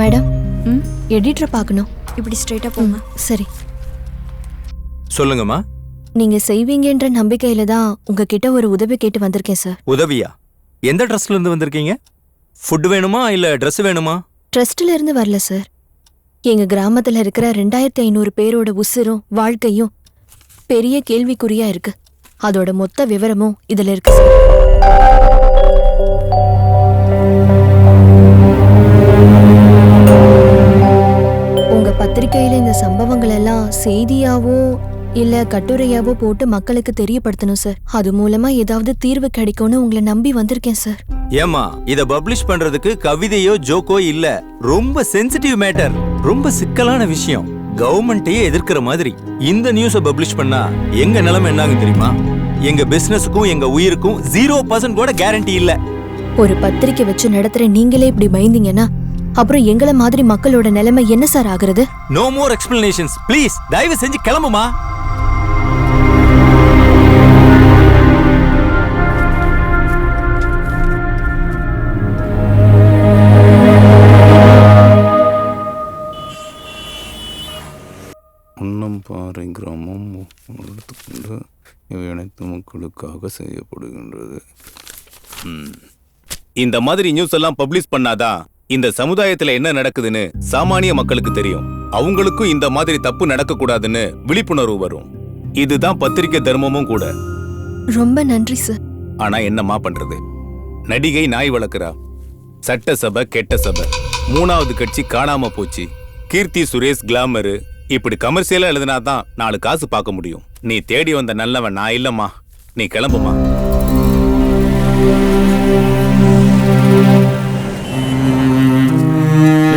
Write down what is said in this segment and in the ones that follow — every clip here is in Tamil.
மேடம், எடிட்டரை பார்க்கணும். இப்படி ஸ்ட்ரைட்டா போங்க. சரி, சொல்லுங்கம்மா. நீங்க செய்வீங்கன்ற நம்பிக்கையில தான் உங்ககிட்ட ஒரு உதவி கேட்டு வந்திருக்கேன் சார். உதவியா? எந்த ட்ரஸ்ட்ல இருந்து வந்திருக்கீங்க? ஃபுட் வேணுமா இல்ல ட்ரெஸ் வேணுமா? ட்ரஸ்ட்ல இருந்து வரல சார். எங்க கிராமத்துல இருக்கிற 2500 பேரோட உசுரும் வாழ்க்கையும் பெரிய கேள்விக்குறியா இருக்கு. அதோட மொத்த விவரமும் இதுல இருக்கு சார். உங்க பத்திரிக்கையில இந்த சம்பவங்கள் எல்லாம் செய்தியாவோ இல்ல கட்டுரையாவோ போட்டு மக்களுக்கு தெரியப்படுத்தணும் சார். அது மூலமா ஏதாவது தீர்வு கிடைக்கும்னு உங்களை நம்பி வந்திருக்கேன் சார். ஏமா, இத பப்ளிஷ் பண்றதுக்கு கவிதையோ ஜோக்கோ இல்ல. ரொம்ப சென்சிட்டிவ் மேட்டர், ரொம்ப சிக்கலான விஷயம். கவர்மெண்ட்டையே எதிர்க்கிற மாதிரி இந்த நியூஸை பப்ளிஷ் பண்ணா எங்க நிலைமை என்னாகும் தெரியுமா? எங்க பிசினஸுக்கும் எங்க உயிருக்கும் 0% கூட கேரண்டி இல்ல. ஒரு பத்திரிக்கை வச்சு நடத்துற நீங்களே இப்படி பயந்தீங்கன்னா அப்புறம் எங்கள மாதிரி மக்களோட நிலைமை என்ன சார் ஆகுறது? No more explanations please. தயவு செஞ்சு கிளம்புமா. அன்னம்பாறை கிராமம் எடுத்துக்கொண்டு இவை அனைத்து மக்களுக்காக செய்யப்படுகின்றது. இந்த மாதிரி நியூஸ் எல்லாம் பப்ளிஷ் பண்ணாதான் இந்த சமுதாயத்துல என்ன நடக்குதுன்னு சாமானிய மக்களுக்கு தெரியும். அவங்களுக்கும் இந்த மாதிரி தப்பு நடக்க கூடாதுன்னு விழிப்புணர்வு வரும். இதுதான் பத்திரிகை தர்மமும் கூட. ரொம்ப நன்றி சார். ஆனா என்னமா பண்றது? நடிகை நாய் வளர்க்கிறா, சட்டசபை கெட்ட சபை, 3வது கட்சி காணாம போச்சு, கீர்த்தி சுரேஷ் கிளாமரு, இப்படி கமர்ஷியலா எழுதினாதான் 4 காசு பார்க்க முடியும். நீ தேடி வந்த நல்லவன் நான் இல்லம்மா. நீ கிளம்புமா.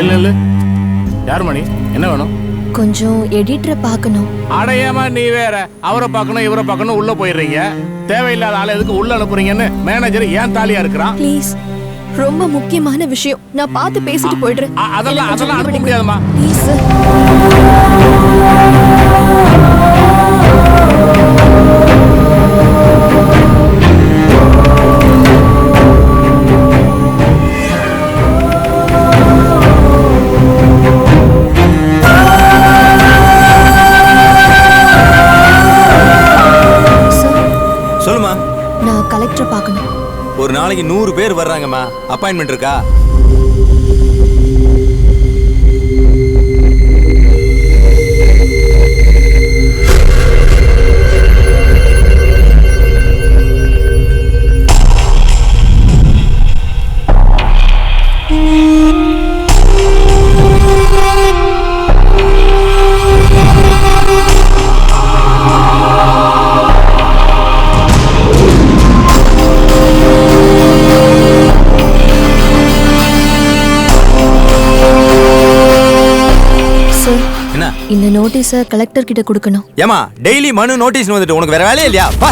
இல்ல யார் மணி, என்ன வேணும்? கொஞ்சம் எடிட்டரை பார்க்கணும். அடையாம நீ வேற அவரை பார்க்கணும் இவரை பார்க்கணும் உள்ள போயிடுறீங்க. தேவையில்லாத ஆளை எதுக்கு உள்ள அனுப்புறீங்கன்னு மேனேஜர் ஏன் தாலியா இருக்கிறான். ப்ளீஸ், ரொம்ப முக்கியமான விஷயம். நான் பார்த்து பேசிட்டு போயிடுறேன். அதெல்லாம் அனுப்ப முடியாதுமா. Please sir. சொல்லுமா. நான் கலெக்டரை பார்க்கணும். ஒரு நாளைக்கு 100 பேர் வர்றாங்கம்மா. அப்பாயின்மெண்ட் இருக்கா? இந்த நோட்டீஸை கலெக்டர் கிட்ட கொடுக்கணும். ஏமா, டெய்லி மனு நோட்டீஸ் வந்துட்டு உனக்கு வேற வேலையே இல்லையா? பா.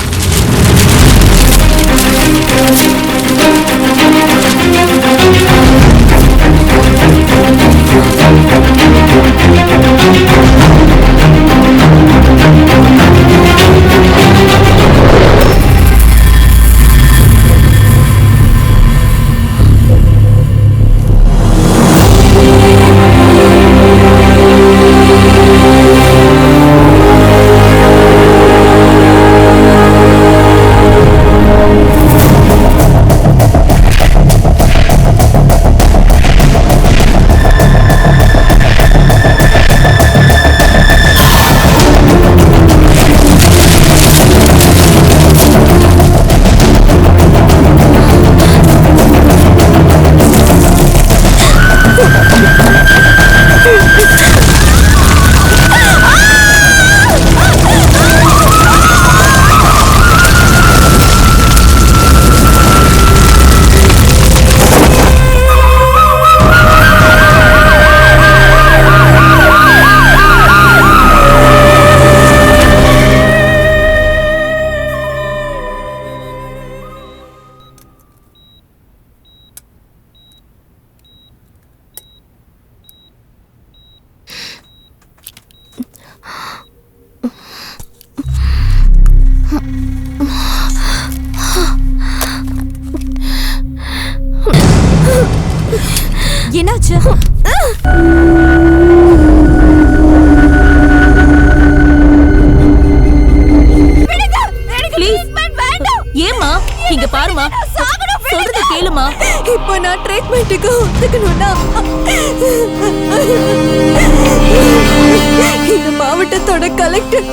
ஸ்டேட்டோட கலெக்டர்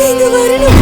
இங்க வரணும்.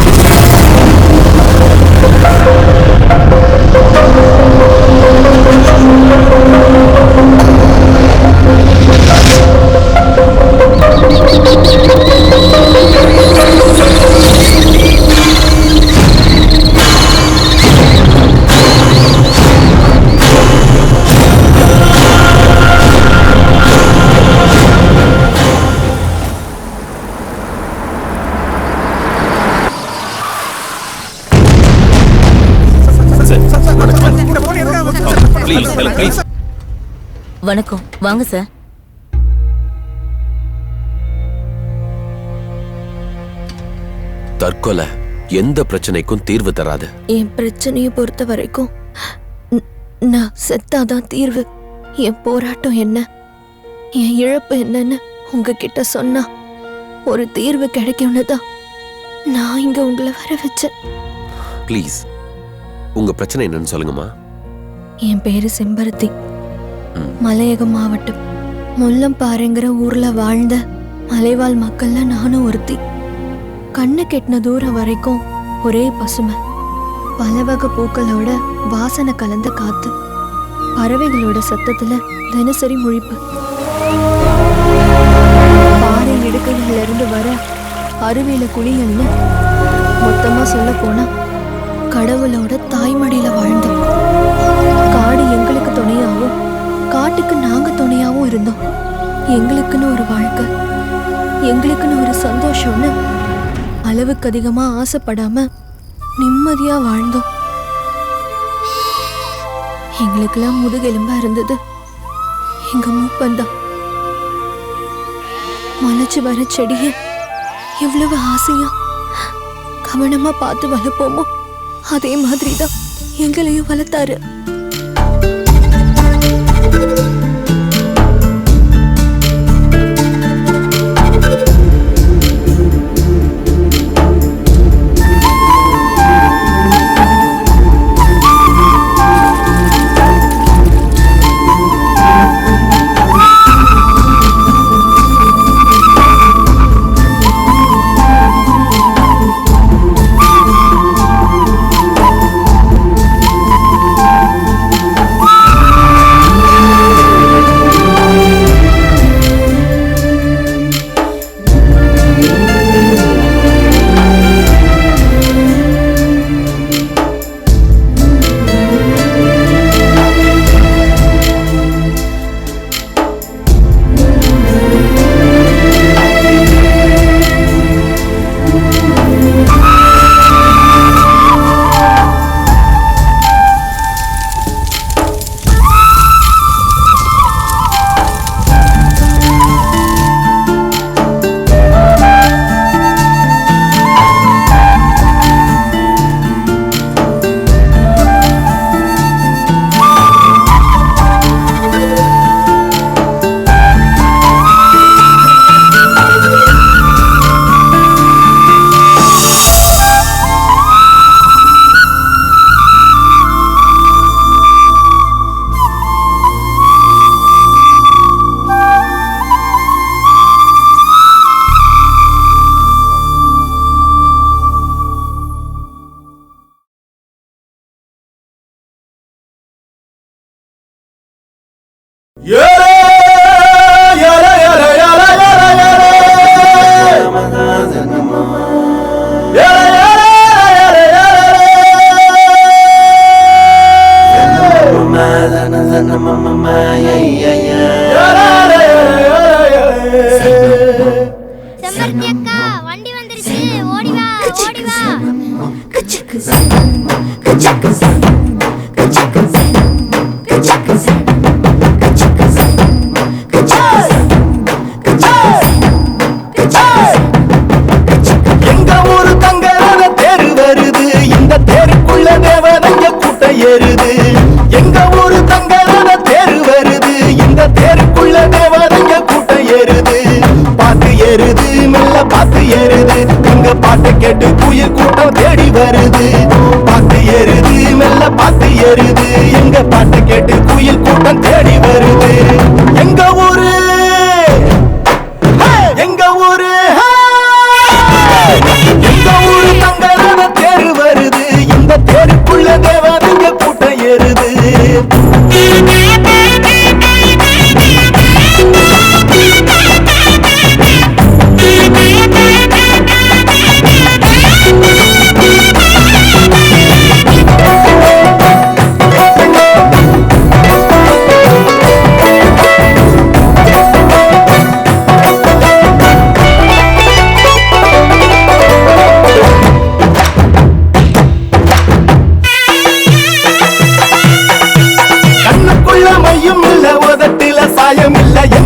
வணக்கம், வாங்க சார். தற்கொலை எந்த பிரச்சனைக்கும் தீர்வு தராது. என் பிரச்சனையை பொறுத்த வரைக்கும் நான் செத்தாதான் தீர்வு. என் போராட்டம் என்ன, என் இழப்பு என்னன்னு உங்ககிட்ட சொன்னா ஒரு தீர்வு கிடைக்கும்னு தான் நான் இங்க உங்களை வர வச்சேன். ப்ளீஸ் உங்க பிரச்சனை என்னன்னு சொல்லுங்கம்மா. என் பேரு செம்பருத்தி. மலையகம் மாவட்டம் முள்ளம்பாறைங்கிற ஊர்ல வாழ்ந்த மலைவாழ் மக்கள்ல நானும் ஒருத்தி. கண்ணு கெட்டின தூரம் வரைக்கும் ஒரே பசுமை, பல வகை பூக்களோட வாசனை கலந்த காத்து, பறவைகளோட சத்தத்துல தினசரி முழிப்பு, பாறை இடுக்கைகள்ல இருந்து வர அருவியில குளிகள்னு மொத்தமா சொல்ல போனா கடவுளோட தாய்மடியில வாழ்ந்தோம். காடு எங்களுக்கு துணையாவும் காட்டுக்கு நாங்க துணையாவும் இருந்தோம். எங்களுக்குன்னு ஒரு வாழ்க்கை, எங்களுக்குன்னு ஒரு சந்தோஷம்னு அளவுக்கு அதிகமா ஆசைப்படாம நிம்மதியா வாழ்ந்தோம். எங்களுக்கெல்லாம் முதுகெலும்பா இருந்தது எங்க மூப்பந்தான். மலைச்சு வர செடிய எவ்வளவு ஆசையா கவனமா பார்த்து வளர்ப்போமோ அதே மாதிரிதான் எங்களையும் வளர்த்தாரு.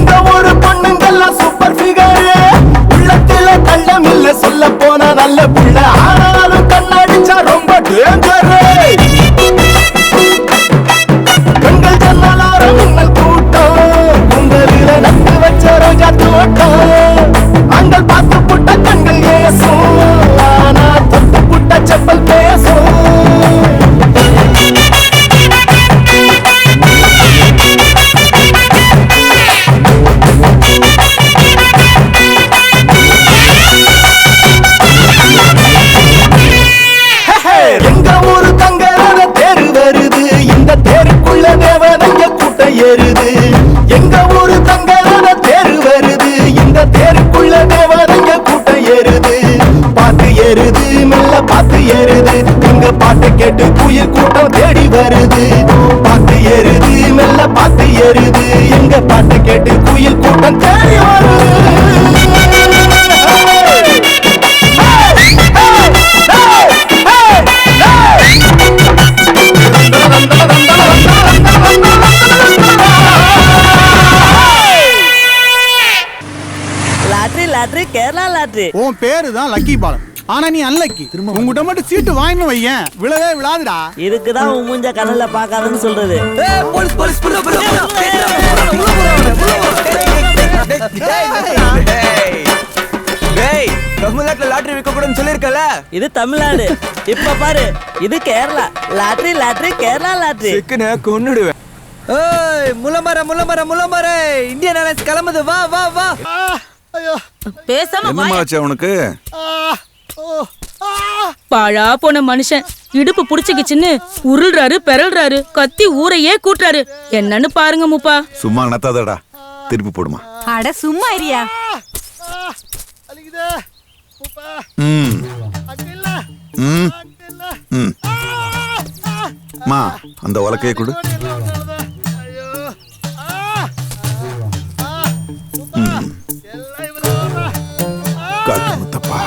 எங்க ஒரு பொண்ணுங்கெல்லாம் சூப்பர் ஃபிகர், உள்ளத்துல கள்ளம் இல்ல, சொல்ல போனா நல்ல புள்ள, ஆனாலும் கண்ணடிச்சா ரொம்ப டேஞ்சர். பெண்கள் ஜன்னலாரம் மின்னல் கூட்டம், உங்களில நட்டு வச்ச ரோஜா தோட்டம், ஆண்கள் பார்த்து புட்ட கண்கள் ஏசும், ஆனா தொட்டு புட்ட செப்பல் பேசும். எங்க ஊரு தங்கரான தேரு வருது, இந்த தேருக்குள்ள தேவதைங்க கூட்டம் ஏறுது. எங்க ஊரு தங்கரான தேரு வருது, இந்த தேருக்குள்ள தேவதைங்க கூட்டம் ஏறுது. பாத்து ஏறுது, மெல்ல பாத்து ஏறுது, எங்க பாட்டு கேட்டு குயில் கூட்டம் தேடி வருது. பாத்து ஏறுது, மெல்ல பாத்து ஏறுது, எங்க பாட்டு கேட்டு குயில் கூட்டம் தேடி வருது. Lottery lottery Kerala lottery. உன் பேரு தான் லக்கி பாலம், ஆனா நீ அன்லக்கி. உங்ககிட்ட மட்டும் சீட்டு வாங்கினு வையேன், விழவே விழாதுடா. இதுக்குதான் உன் மூஞ்ச கண்ணுல பாக்காதன்னு சொல்றது. தமிழ்நாட்டுல லாட்டரி விற்க கூடாதுன்னு சொல்லிருக்கல. இது தமிழ்நாடு, இப்ப பாரு இது Kerala. Lottery lottery Kerala lottery. கொன்னுடுவேன். முள்ளமர இந்தியன் ஏர்லைன்ஸ் கிளம்புது, வா வா வா. பேசாம என்னமாச்சு அவனுக்கு? பாழா போன மனுஷன் இடுப்பு புடிச்சுக்கிச்சுன்னு உருள்றாரு, பெறல்றாரு, கத்தி ஊரையே கூட்டுறாரு. என்னன்னு பாருங்க மூப்பா. சும்மா நத்தாதடா, திருப்பி போடுமா. அட சும்மா இரியா. மா அந்த உலக்கையை கொடு. காட்டு முத்தப்பா.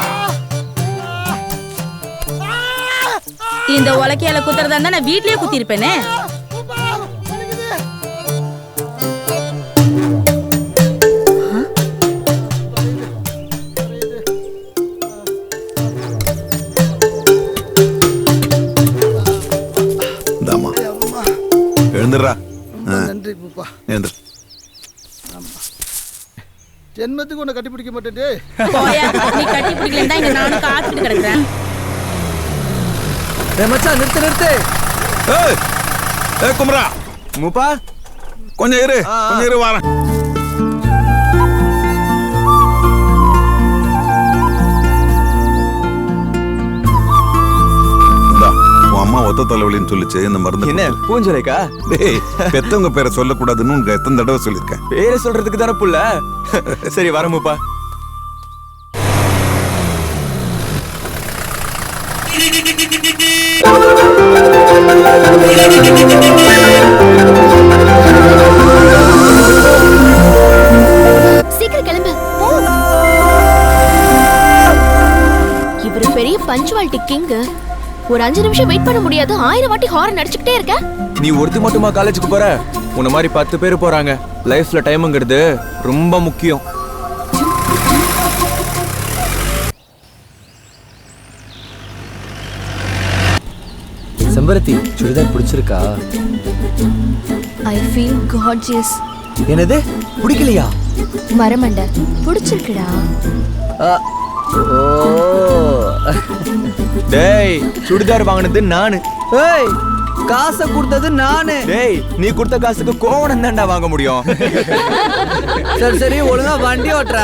இந்த உலக்கையால குத்துறதா இருந்தா நான் வீட்லயே குத்தி இருப்பேனே. எழுந்துடுறா. நன்றி பூப்பா. எழுந்துரு. ஜென்மத்துக்கு உன்னை கட்டி பிடிக்க மாட்டேன். போயா, நீ கட்டி பிடிக்கலன்னா இங்க நானும் காத்துட்டு கிடக்குறேன். மச்சான் நிறுத்து நிறுத்து. ஏய் குமரா, மூப்பா கொஞ்சம் இரு, கொஞ்சம் இரு, வாரேன். அம்மா ஒத்த தலைவலின்னு சொல்லிச்சு, இந்த மருந்து. என்ன பூஞ்சலைக்கா? டேய், பெத்தவங்க பேரை சொல்லக்கூடாதுன்னு உனக்கு எத்தனை தடவை சொல்லியிருக்கேன். பேரை சொல்றதுக்கு தானே புள்ள. சரி வரமுப்பா. சீக்கிரம் கிளம்பு. இவரு பெரிய பஞ்சுவாலிட்டி கிங். ஒரு 5 நிமிஷம் வெயிட் பண்ண முடியாது, 1000 வாட்டி ஹாரன் அடிச்சுக்கிட்டே இருக்க. நீ ஒருத்தி மட்டுமா காலேஜுக்கு போற? உன்ன மாதிரி 10 பேர் போறாங்க. லைஃப்ல டைம்ங்கிறது ரொம்ப முக்கியம். செம்பருத்தி சுடிதார் பிடிச்சிருக்கா? I feel gorgeous. என்னது பிடிக்கலையா? மரமண்ட பிடிச்சிருக்குடா. டேய், சுடிதார் வாங்கினது நானு. ஏய், காசை கொடுத்தது நானு. டேய், நீ கொடுத்த காசுக்கு கோவணம் தான்டா வாங்க முடியும். சரி சரி, ஒழுங்கா வண்டி ஓட்டுற.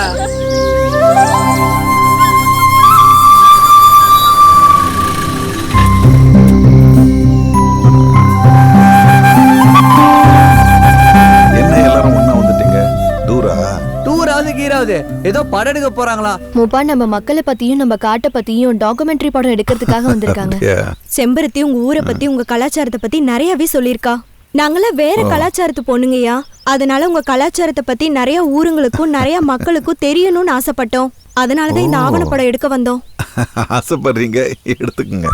என்ன எல்லாரும் ஒண்ணா வந்துட்டீங்க? டூராவது கீராவது ஏதோ படம் எடுக்க போறாங்களா? மூப்பா, நம்ம மக்களை பத்தியும் நம்ம காட்டை பத்தியும் டாக்குமெண்ட்ரி படம் எடுக்கிறதுக்காக வந்திருக்காங்க. செம்பருத்தி உங்க ஊரை பத்தி உங்க கலாச்சாரத்தை பத்தி நிறையவே சொல்லியிருக்கா. நாங்களாம் வேற கலாச்சாரத்து பொண்ணுங்கய்யா, அதனால உங்க கலாச்சாரத்தை பத்தி நிறைய ஊருங்களுக்கும் நிறைய மக்களுக்கும் தெரியணும்னு ஆசைப்பட்டோம். அதனாலதான் இந்த ஆவணப்படம் எடுக்க வந்தோம். ஆசைப்படுறீங்க, எடுத்துக்கங்க.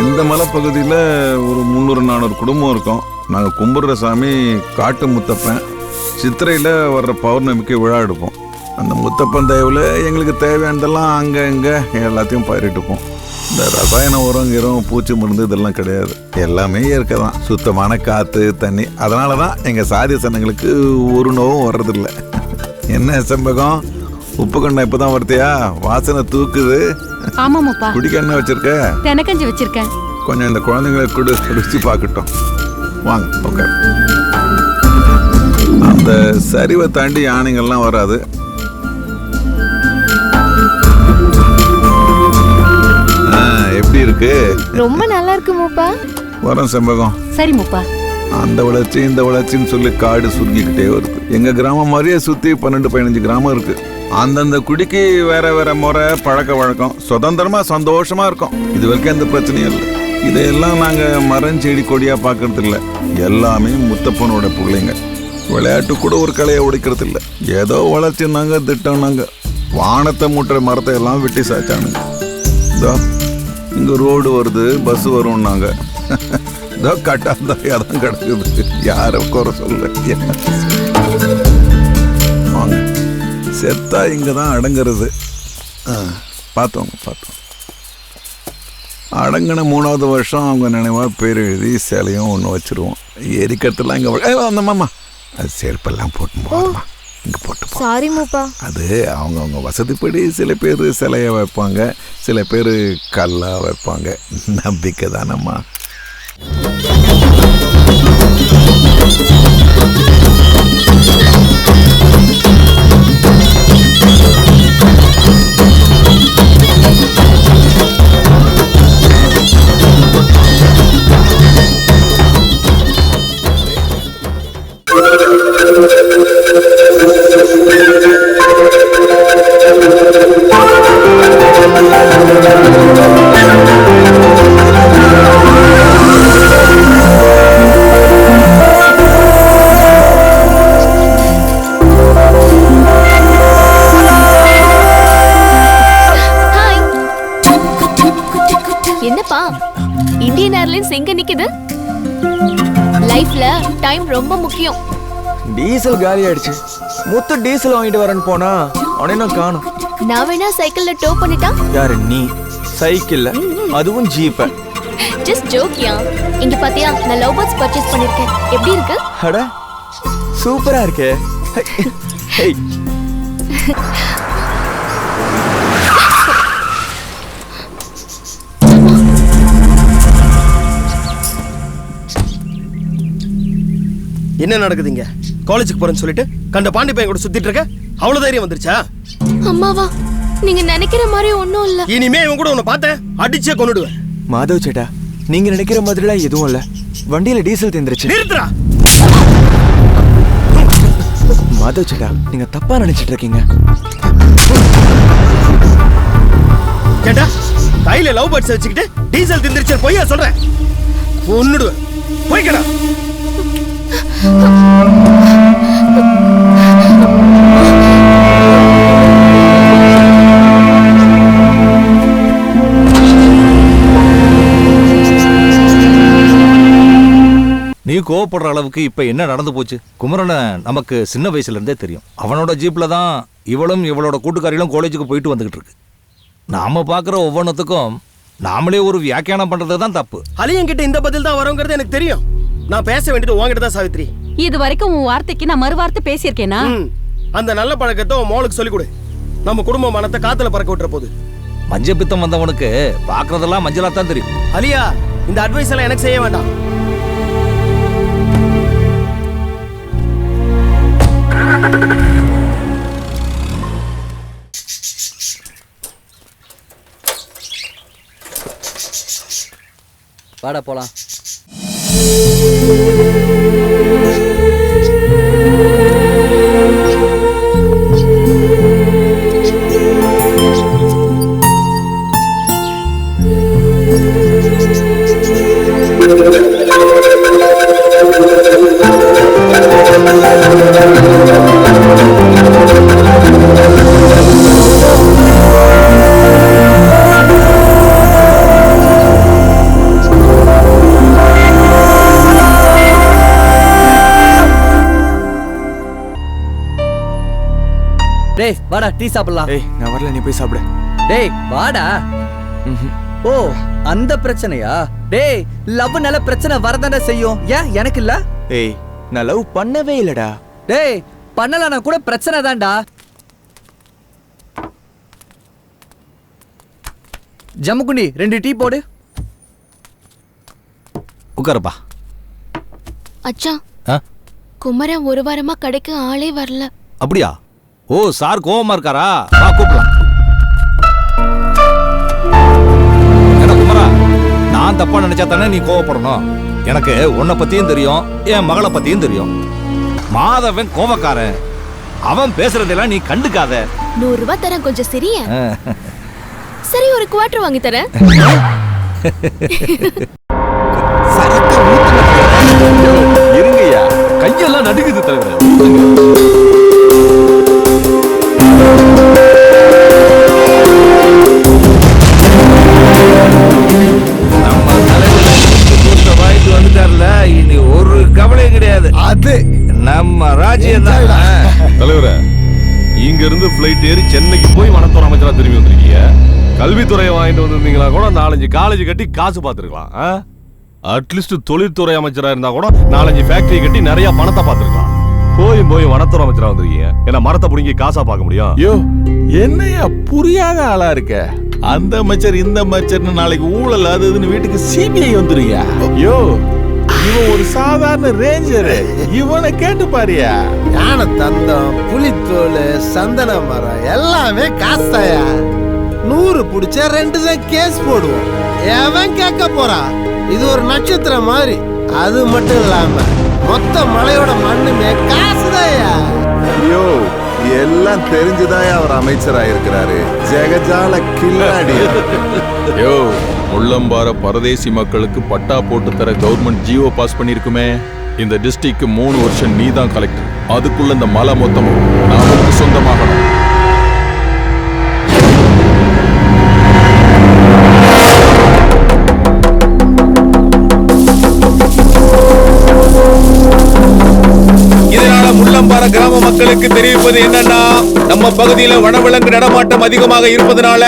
இந்த மலைப்பகுதியில ஒரு 300-400 குடும்பம் இருக்கும். நாங்கள் கும்பிட்ற சாமி காட்டு முத்தப்பன். சித்திரையில் வர்ற பௌர்ணமிக்கு விழா எடுப்போம். அந்த முத்தப்பன் தயவில் எங்களுக்கு தேவையானதெல்லாம் அங்கே இங்கே எல்லாத்தையும் பயிரிட்டுப்போம். இந்த ரசாயன உரம் கிரம் பூச்சி மருந்து இதெல்லாம் கிடையாது. எல்லாமே இயற்கை தான். சுத்தமான காற்று தண்ணி. அதனால தான் எங்கள் சாதி சனங்களுக்கு ஒரு நோவும் வர்றதில்லை. என்ன செம்பகம், உப்பு கண்ணா இப்பதான் வருத்தியா? வாசனை தூக்குது. ஆமாமாப்பா. குடிக்க என்ன வச்சிருக்க? தெனக்கஞ்சி வச்சிருக்கேன். கொஞ்சம் இந்த குழந்தைங்களை கூட ருசி பார்க்கட்டும். வாங்க ஓகே. அந்த சரிவை தாண்டி யானைகள்லாம் வராது. எப்படி இருக்கு? ரொம்ப நல்லா இருக்கு மூப்பா. வரோம் செம்பகம். சரி மூப்பா. அந்த வளர்ச்சி இந்த வளர்ச்சின்னு சொல்லி காடு சுருங்கிக்கிட்டே வருது. எங்க கிராமம் மாதிரியே சுத்தி 12-15 கிராமம் இருக்கு. அந்தந்த குடிக்கு வேற வேற முறை பழக்க வழக்கம். சுதந்திரமா சந்தோஷமா இருக்கும். இது வரைக்கும் எந்த பிரச்சனையும் இல்லை. இதையெல்லாம் நாங்க மரம் செடி கொடியா பாக்குறது இல்லை. எல்லாமே முத்தப்பனோட பிள்ளைங்க. விளையாட்டு கூட ஒரு கலையை உடைக்கிறது இல்லை. ஏதோ வளர்ச்சினாங்க திட்டம்னாங்க. வானத்தை மூட்டுற மரத்தை எல்லாம் வெட்டி சாய்ச்சானுங்க. இதோ இங்க ரோடு வருது, பஸ் வரும்னாங்க. இதோ கட்டாந்தாரியா தான் கிடக்குது. யாரை குறை சொல்ல? வாங்க, செத்தா இங்க தான் அடங்குறது. பார்த்தோம். அடங்கின 3வது வருஷம் அவங்க நினைவா பேர் எழுதி சிலையும் ஒன்று வச்சிருவோம். எரிக்கிறதுலாம் இங்கே வந்தம்மாம்மா. அது செருப்பெல்லாம் போட்டு போகணுமா? இங்கே போட்டு சாரி மூப்பா. அது அவங்க வசதிப்படி சில பேர் சிலையை வைப்பாங்க, சில பேர் கல்லாக வைப்பாங்க. நம்பிக்கை தானம்மா. என்னப்பா இந்தியன் ஏர்லைன்ஸ் எங்க நிக்குது? லைஃப்ல டைம் ரொம்ப முக்கியம். டீசல் காலி ஆயிடுச்சு. முத்து டீசல் வாங்கிட்டு வரேன்னு போனா அவனே காணும். நான் வேணா சைக்கிள்ல டோ பண்ணிட்டா? யாரு நீ? சைக்கிள்ல, அதுவும் ஜீப்ப? ஜஸ்ட் ஜோக்கியா. இங்க பாத்தியா, நான் லவ் பேர்ட்ஸ் பர்ச்சேஸ் பண்ணிருக்கேன். எப்படி இருக்கு? அட சூப்பரா இருக்கே. ஹேய் என்ன நடக்குதுங்க? காலேஜுக்கு போறேன்னு சொல்லிட்டு கண்ட பாண்டி பையன் கூட சுத்திட்டு இருக்க. அவ்வளவு தைரியம் வந்துருச்சா? அம்மாவா, நீங்க நினைக்கிற மாதிரி ஒண்ணும் இல்ல. இனிமே இவன் கூட உன்னை பார்த்தேன் அடிச்சே கொன்னுடுவேன். மாதவ் சேட்டா, நீங்க நினைக்கிற மாதிரிலாம் எதுவும் இல்ல. வண்டியில டீசல் தீந்துருச்சு. நிறுத்துறா. மாதவ் சேட்டா, நீங்க தப்பா நினைச்சிட்டு இருக்கீங்க. கேட்டா கையில லவ் பேர்ட்ஸ் வச்சுக்கிட்டு டீசல் தீந்துருச்சு பொய்யா சொல்றேன். கொன்னுடுவேன். போய்க்கடா. நீ கோவப்படுற அளவுக்கு இப்ப என்ன நடந்து போச்சு? குமரனை நமக்கு சின்ன வயசுல இருந்தே தெரியும். அவனோட ஜீப்ல தான் இவளும் இவளோட கூட்டுக்காரிகளும் காலேஜுக்கு போயிட்டு வந்துகிட்டு இருக்கு. நாம பாக்குற ஒவ்வொன்றுத்துக்கும் நாமளே ஒரு வியாக்கியானம் பண்றது தான் தப்பு. அலியங்கிட்ட இந்த பதில் தான் வருங்கிறது எனக்கு தெரியும். நான் பேச வேண்டியது உன்கிட்ட தான் சாவித்ரி. இது வரைக்கும் உன் வார்த்தைக்கு நான் மறுவார்த்தை பேசியிருக்கேனா? அந்த நல்ல பழக்கத்தை உன் மோளுக்கு சொல்லிக் கொடு. நம்ம குடும்ப மனத்தை காத்துல பறக்க விட்டுற போது. மஞ்சள் பித்தம் வந்தவனுக்கு பாக்குறதெல்லாம் மஞ்சளா தான் தெரியும். அலியா, இந்த அட்வைஸ் எல்லாம் எனக்கு செய்ய வேண்டாம். வாடா போலாம். டேய் வாடா டீ சாப்பிடலாம். ஏய் நான் வரல, நீ போய் சாப்பிடு. டேய் வாடா. ஓ அந்த பிரச்சனையா? டேய் லவ்னால பிரச்சனை வரதானே செய்யும். ஏன் எனக்கு இல்ல? ஏய் நான் லவ் பண்ணவே இல்லடா. டேய் பண்ணலனா கூட பிரச்சனை தான்டா. ஜம்முக்குண்டி 2 டீ போடு. உட்காருப்பா. அச்சா குமரன் ஒரு வாரமா கடைக்கு ஆளே வரல. அப்படியா? ஓ சார் கோவமா இருக்காரா? வா கூப்பிடலாம். என்ன குமரா, நான் தப்பா நினைச்சா தானே நீ கோவப்படணும்? எனக்கு உன்னை பத்தியும் தெரியும், என் மகளை பத்தியும் தெரியும். மாதவன் கோவக்காரன், அவன் பேசுறதெல்லாம் நீ கண்டுக்காத. 100 ரூபாய் தரேன், கொஞ்சம் சிரிய. சரி ஒரு குவார்டர் வாங்கி தரேன். இருங்கய்யா, கையெல்லாம் நடுக்குது தலைவர். நம்ம தலைவர் வாங்கிட்டு வந்துட்டார்ல, இனி ஒரு கவலையும் கிடையாது. அது நம்ம ராஜ்யம் தான். தலைவரே, இங்க இருந்து பிளைட் ஏறி சென்னைக்கு போய் வனத்துறை அமைச்சரா திரும்பி வந்திருக்கீங்க. கல்வித்துறையை வாங்கிட்டு வந்திருந்தீங்களா கூட 4-5 காலேஜ் கட்டி காசு பார்த்துருக்கலாம். அட்லீஸ்ட் தொழில்துறை அமைச்சரா இருந்தா கூட 4-5 ஃபேக்டரி கட்டி நிறைய பணத்தை பார்த்துருக்கலாம். போய் வனத்துறை அமைச்சரா வந்திருக்கீங்க. ஏன்னா மரத்தை புடுங்கி காசா பார்க்க முடியும். ஐயோ என்னையா புரியாத ஆளா இருக்க? அந்த அமைச்சர் இந்த அமைச்சர்னு நாளைக்கு ஊழல் அது இதுன்னு வீட்டுக்கு சிபிஐ வந்துருங்க. ஐயோ இவன் ஒரு சாதாரண ரேஞ்சரு, இவனை கேட்டு பாரியா. யானை தந்தம், புலித்தோல், சந்தன மரம் எல்லாமே காசாயா. 100 பிடிச்சா 2 தான் கேஸ் போடுவோம். எவன் கேட்க போறான்? இது ஒரு நட்சத்திரம் மாதிரி. அது மட்டும் இல்லாம மொத்த மலையோட மண்ணுமே காசுதாயா. ஐயோ எல்லாம் தெரிஞ்சுதான் அவர் அமைச்சராயிருக்கிறாரு. ஜெகஜால கில்லாடி. யோ முள்ளம்பார பரதேசி மக்களுக்கு பட்டா போட்டு தர கவர்மெண்ட் ஜியோ பாஸ் பண்ணிருக்குமே. இந்த டிஸ்ட்ரிக்ட் 3 வருஷம் நீ தான் கலெக்டர். அதுக்குள்ள இந்த மலை மொத்தமும் நமக்கு சொந்தமாகணும். இதனால முள்ளம்பாற கிராம மக்களுக்கு தெரிவிப்பது என்னன்னா, நம்ம பகுதியில வனவிலங்கு நடமாட்டம் அதிகமாக இருப்பதனால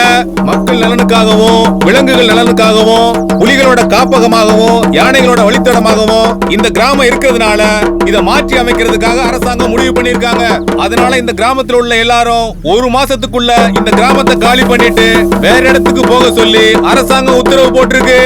மக்கள் நலனுக்காகவும் விலங்குகள் நலனுக்காகவும் புலிகளோட காப்பகமாகவும் யானைகளோட வழித்தடமாகவும் இந்த கிராமம் இருக்கிறதுனால இதை மாற்றி அமைக்கிறதுக்காக அரசாங்கம் முடிவு பண்ணிருக்காங்க. அதனால இந்த கிராமத்தில் உள்ள எல்லாரும் 1 மாசத்துக்குள்ள இந்த கிராமத்தை காலி பண்ணிட்டு வேற இடத்துக்கு போக சொல்லி அரசாங்கம் உத்தரவு போட்டிருக்கு.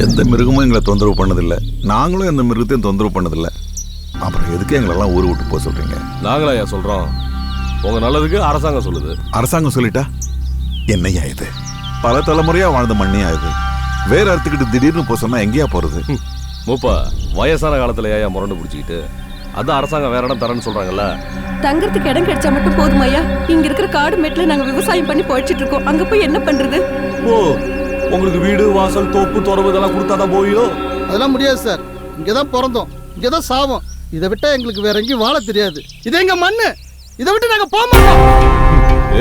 எந்த மிருகமும் எங்களை தொந்தரவு பண்ணதில்லை, நாங்களும் எந்த மிருகத்தையும் தொந்தரவு பண்ணதில்லை. அப்புறம் எதுக்கு எங்களெல்லாம் ஊரை விட்டு போக சொல்றீங்க? நாங்களா சொல்றோம், உங்க நல்லதுக்கு அரசாங்கம் சொல்லுது. அரசாங்கம் சொல்லிட்டா என்னையா இது? பல தலைமுறையா வாழ்ந்த மண்ணையா இது? வேற அறுத்துக்கிட்டு திடீர்னு போக சொன்னா எங்கேயா போறது? மூப்பா வயசான காலத்துல ஏன் முரண்டு பிடிச்சிக்கிட்டு? அதான் அரசாங்கம் வேற இடம் தரேன்னு சொல்றாங்கல்ல. தங்கறதுக்கு இடம் கிடைச்சா மட்டும் போதுமையா? இங்க இருக்கிற காடு மேட்ல நாங்க விவசாயம் பண்ணி போயிட்டு இருக்கோம். அங்க போய் என்ன பண்றது? ஓ உங்களுக்கு வீடு வாசல் தோப்பு துறவு இதெல்லாம் கொடுத்தாதான் போயிடும்? அதெல்லாம் முடியாது சார். இங்கதான் பிறந்தோம், இங்கதான் சாவோம். இதை விட்டா எங்களுக்கு வேற எங்கேயும் வாழ தெரியாது. இது எங்க மண்ணு, இதை விட்டு நாங்க போக மாட்டோம்.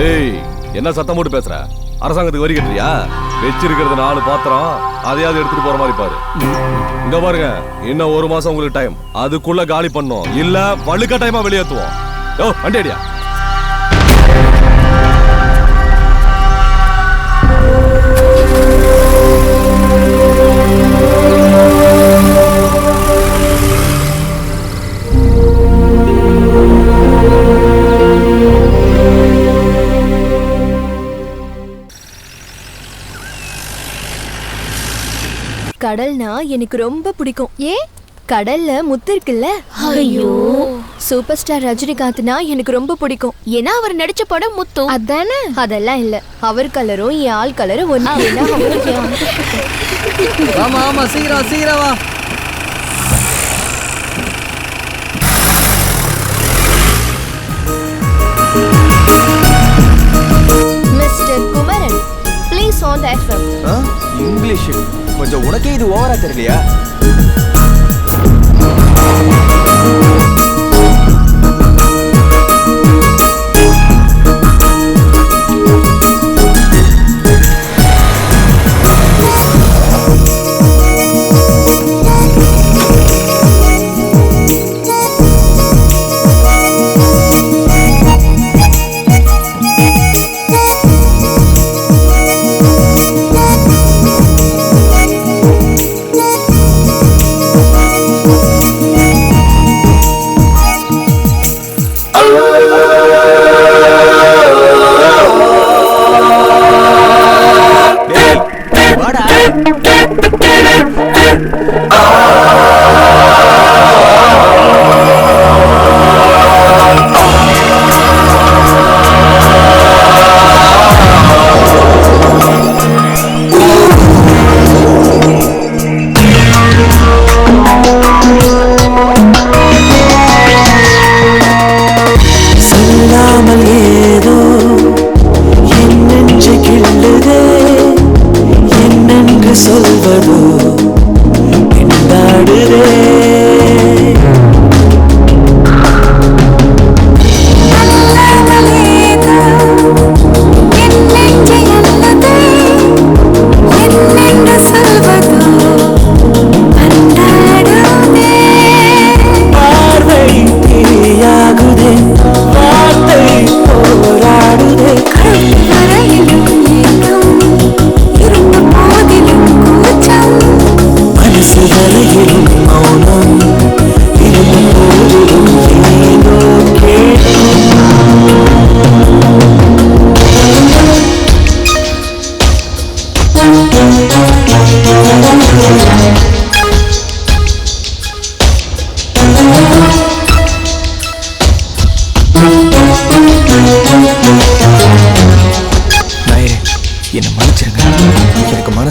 ஏய் என்ன சத்தம் போட்டு பேசுற? அரசாங்கத்துக்கு வரி கட்டுறியா? வச்சிருக்கிறது 4 பாத்திரம், அதையாவது எடுத்துட்டு போற மாதிரி பாரு. இங்க பாருங்க, இன்னும் 1 மாசம் உங்களுக்கு டைம். அதுக்குள்ள காலி பண்ணோம், இல்ல வலுக்கட்டாயமா வெளியேற்றுவோம். யோ வண்டி அடியா. கடல்னா எனக்கு ரொம்ப பிடிக்கும். ஏன்? கடல்ல முத்து இருக்குல்ல. ஐயோ சூப்பர் ஸ்டார் ரஜினிகாந்த்னா எனக்கு ரொம்ப பிடிக்கும். ஏன்னா அவர் நடிச்ச படம் முத்து. அதானே? அதெல்லாம் இல்ல, அவர் கலரும் என் ஆள் கலரும் ஒண்ணு. ஆமா ஆமா சீக்கிரம் சீக்கிரம் வா. Mister Kumaran, please on the FM. English கொஞ்சம் உனக்கே இது ஓவரா தெரியலையா?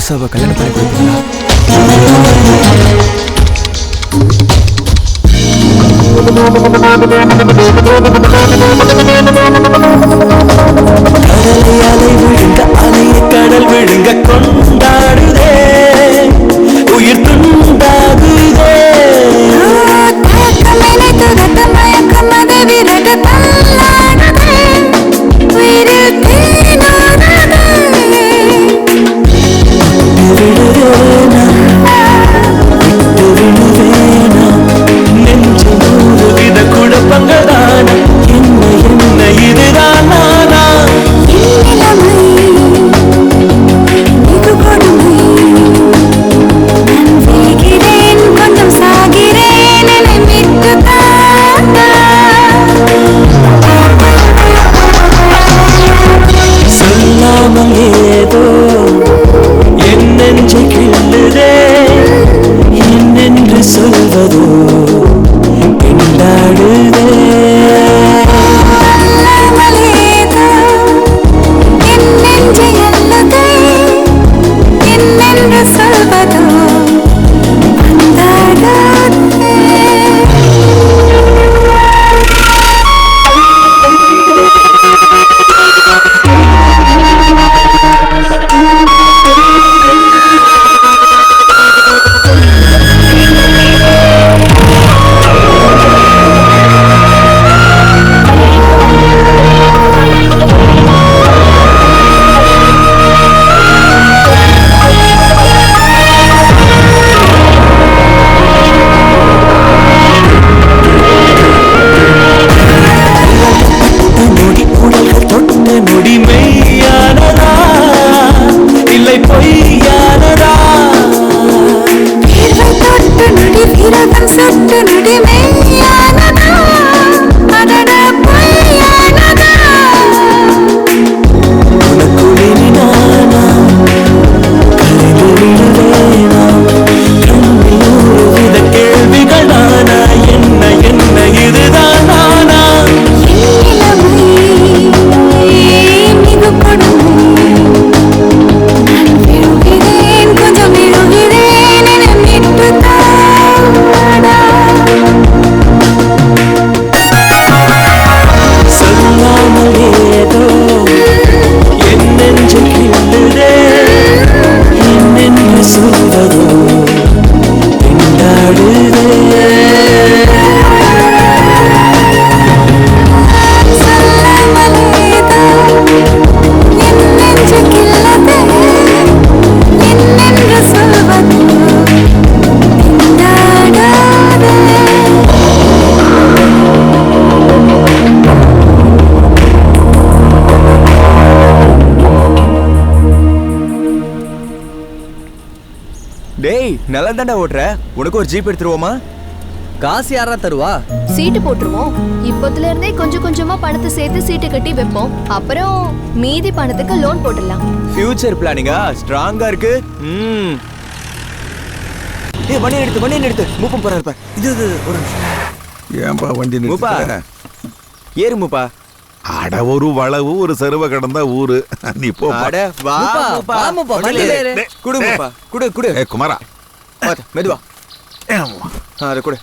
மனசாவை கல்யாணம் பண்ணி கொடுப்பீங்களா? அலை விழுங்க அலைய கடல் விழுங்க கொண்டாடுதே உயிர் துண்டாகுதே டேய் நல்லா தாண்டா ஓட்டுற. உனக்கு ஒரு ஜீப் எடுத்துருவோமா? காசு யாரா தருவா? சீட்டு போட்டுருவோம். இப்போதுல இருந்தே கொஞ்சம் கொஞ்சமா பணத்தை சேர்த்து சீட்டு கட்டி வைப்போம். அப்புறம் மீதி பணத்துக்கு லோன் போட்டுடலாம். ஃபியூச்சர் பிளானிங்கா ஸ்ட்ராங்கா இருக்கு. ஏய் வண்டி எடுத்து மூப்பம் போறாரு பாரு. இது ஒரு நிமிஷம். ஏன்பா வண்டி மூப்பா ஏறு மூப்பா. அட ஒரு வளவு ஒரு சருவ கடந்த ஊரு. நீ போ. அட வா மூப்பா. மூப்பா வண்டி ஏறு. குடு மூப்பா. குடு. ஏய் குமாரா. மெதுவா. அட குடு.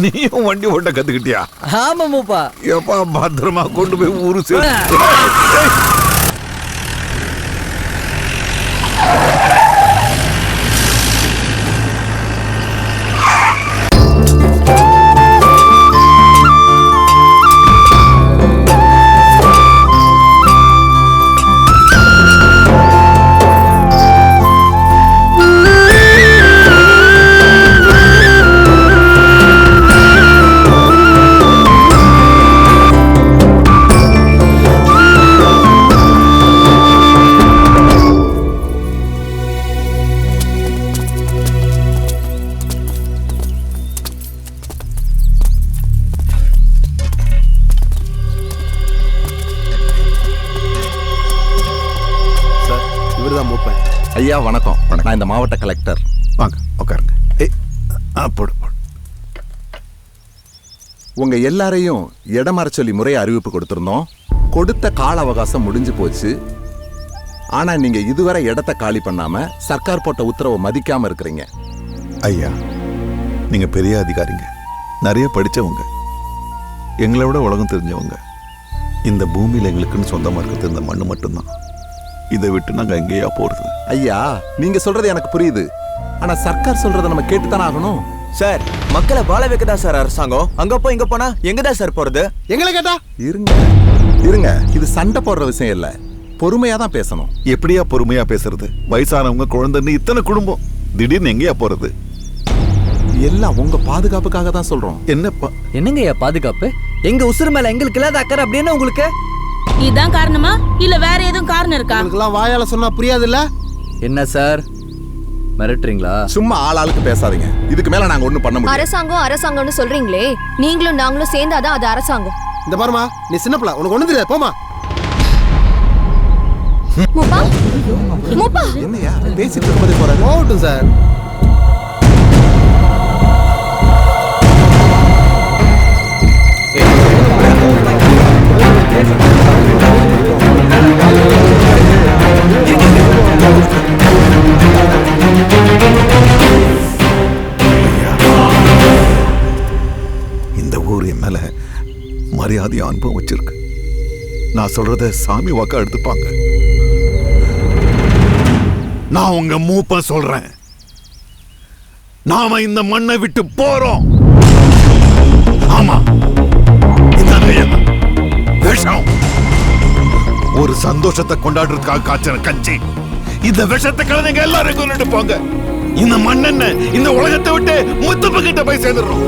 நீயும் வண்டி ஓட்ட கத்துக்கிட்டியா? ஆமா மூப்பா. எப்பா பத்திரமா கொண்டு போய் ஊரு சேர்த்து. ஐயா வணக்கம். நான் இந்த மாவட்ட கலெக்டர். வாங்க உட்காருங்க. போடு. உங்க எல்லாரையும் இடம் மாற சொல்லி முறையை அறிவிப்பு கொடுத்திருந்தோம். கொடுத்த கால அவகாசம் முடிஞ்சு போச்சு. ஆனா நீங்க இதுவரை இடத்த காலி பண்ணாம சர்க்கார் போட்ட உத்தரவை மதிக்காம இருக்கிறீங்க. ஐயா, நீங்க பெரிய அதிகாரிங்க, நிறைய படிச்சவங்க, எங்களை விட உலகம் தெரிஞ்சவங்க. இந்த பூமியில எங்களுக்குன்னு சொந்தமா இருக்கிறது இந்த மண்ணு மட்டும்தான். இதை விட்டு நாங்க எங்கேயா போறது? ஐயா, நீங்க சொல்றது எனக்கு புரியுது. ஆனா சர்க்கார் சொல்றதை நம்ம கேட்டுத்தானே ஆகணும். சார், மக்களை வாழ வைக்கதா சார் அரசாங்கம். அங்க போய் இங்க போனா எங்கதான் சார் போறது? எங்களை கேட்டா இருங்க, இது சண்டை போடுற விஷயம் இல்ல, பொறுமையா தான் பேசணும். எப்படியா பொறுமையா பேசுறது? வயசானவங்க, குழந்தைன்னு இத்தனை குடும்பம், திடீர்னு எங்கேயா போறது? எல்லாம் உங்க பாதுகாப்புக்காக தான் சொல்றோம். என்னங்கய்யா பாதுகாப்பு? எங்க உசுறு மேல எங்களுக்கு இல்லாத அக்கறை அப்படின்னு உங்களுக்கு? இதான் காரணமா இல்ல வேற எதுவும் காரணம் இருக்கா? உங்களுக்குலாம் வாயால சொன்னா புரியாது இல்ல? என்ன சார் மிரட்டுறீங்களா? சும்மா ஆளாளுக்கு பேசாதீங்க. இதுக்கு மேல நாங்க ஒண்ணும் பண்ண முடியாது. அரசாங்கம்னு சொல்றீங்களே, நீங்களும் நாங்களும் சேர்ந்தாதான் அது அரசாங்கம். இந்த பாருமா, நீ சின்ன பிள்ளை, உனக்கு ஒண்ணு தெரியாது, போமா. என்னையா பேசிட்டு இருக்கும்போதே போறாரு? போகட்டும் சார். இந்த ஊர் என் மேல மரியாதையா அனுபவம் வச்சிருக்கு. நான் சொல்றத சாமி வாக்கா எடுத்துப்பாங்க. நான் உங்க மூப்ப சொல்றேன், நாம இந்த மண்ணை விட்டு போறோம். ஆமா, விஷம் ஒரு சந்தோஷத்தை கொண்டாடுறதுக்காக காய்ச்சன கஞ்சி. இந்த விஷத்தை கலந்தீங்க எல்லாரும் கொண்டுட்டு போங்க. இந்த மண்ணெண்ண இந்த உலகத்தை விட்டு முத்தப்ப கிட்ட போய் சேர்ந்துடுறோம்.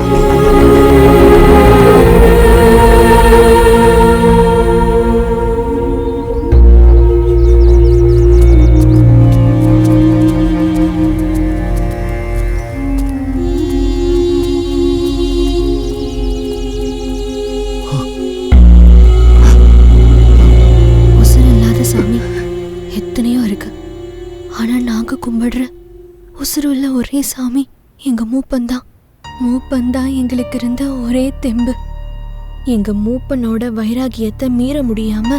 உசுருள்ள ஒரே சாமி எங்க மூப்பந்தான். மூப்பந்தான் எங்களுக்கு இருந்த ஒரே தெம்பு. எங்க மூப்பனோட வைராகியத்தை மீற முடியாம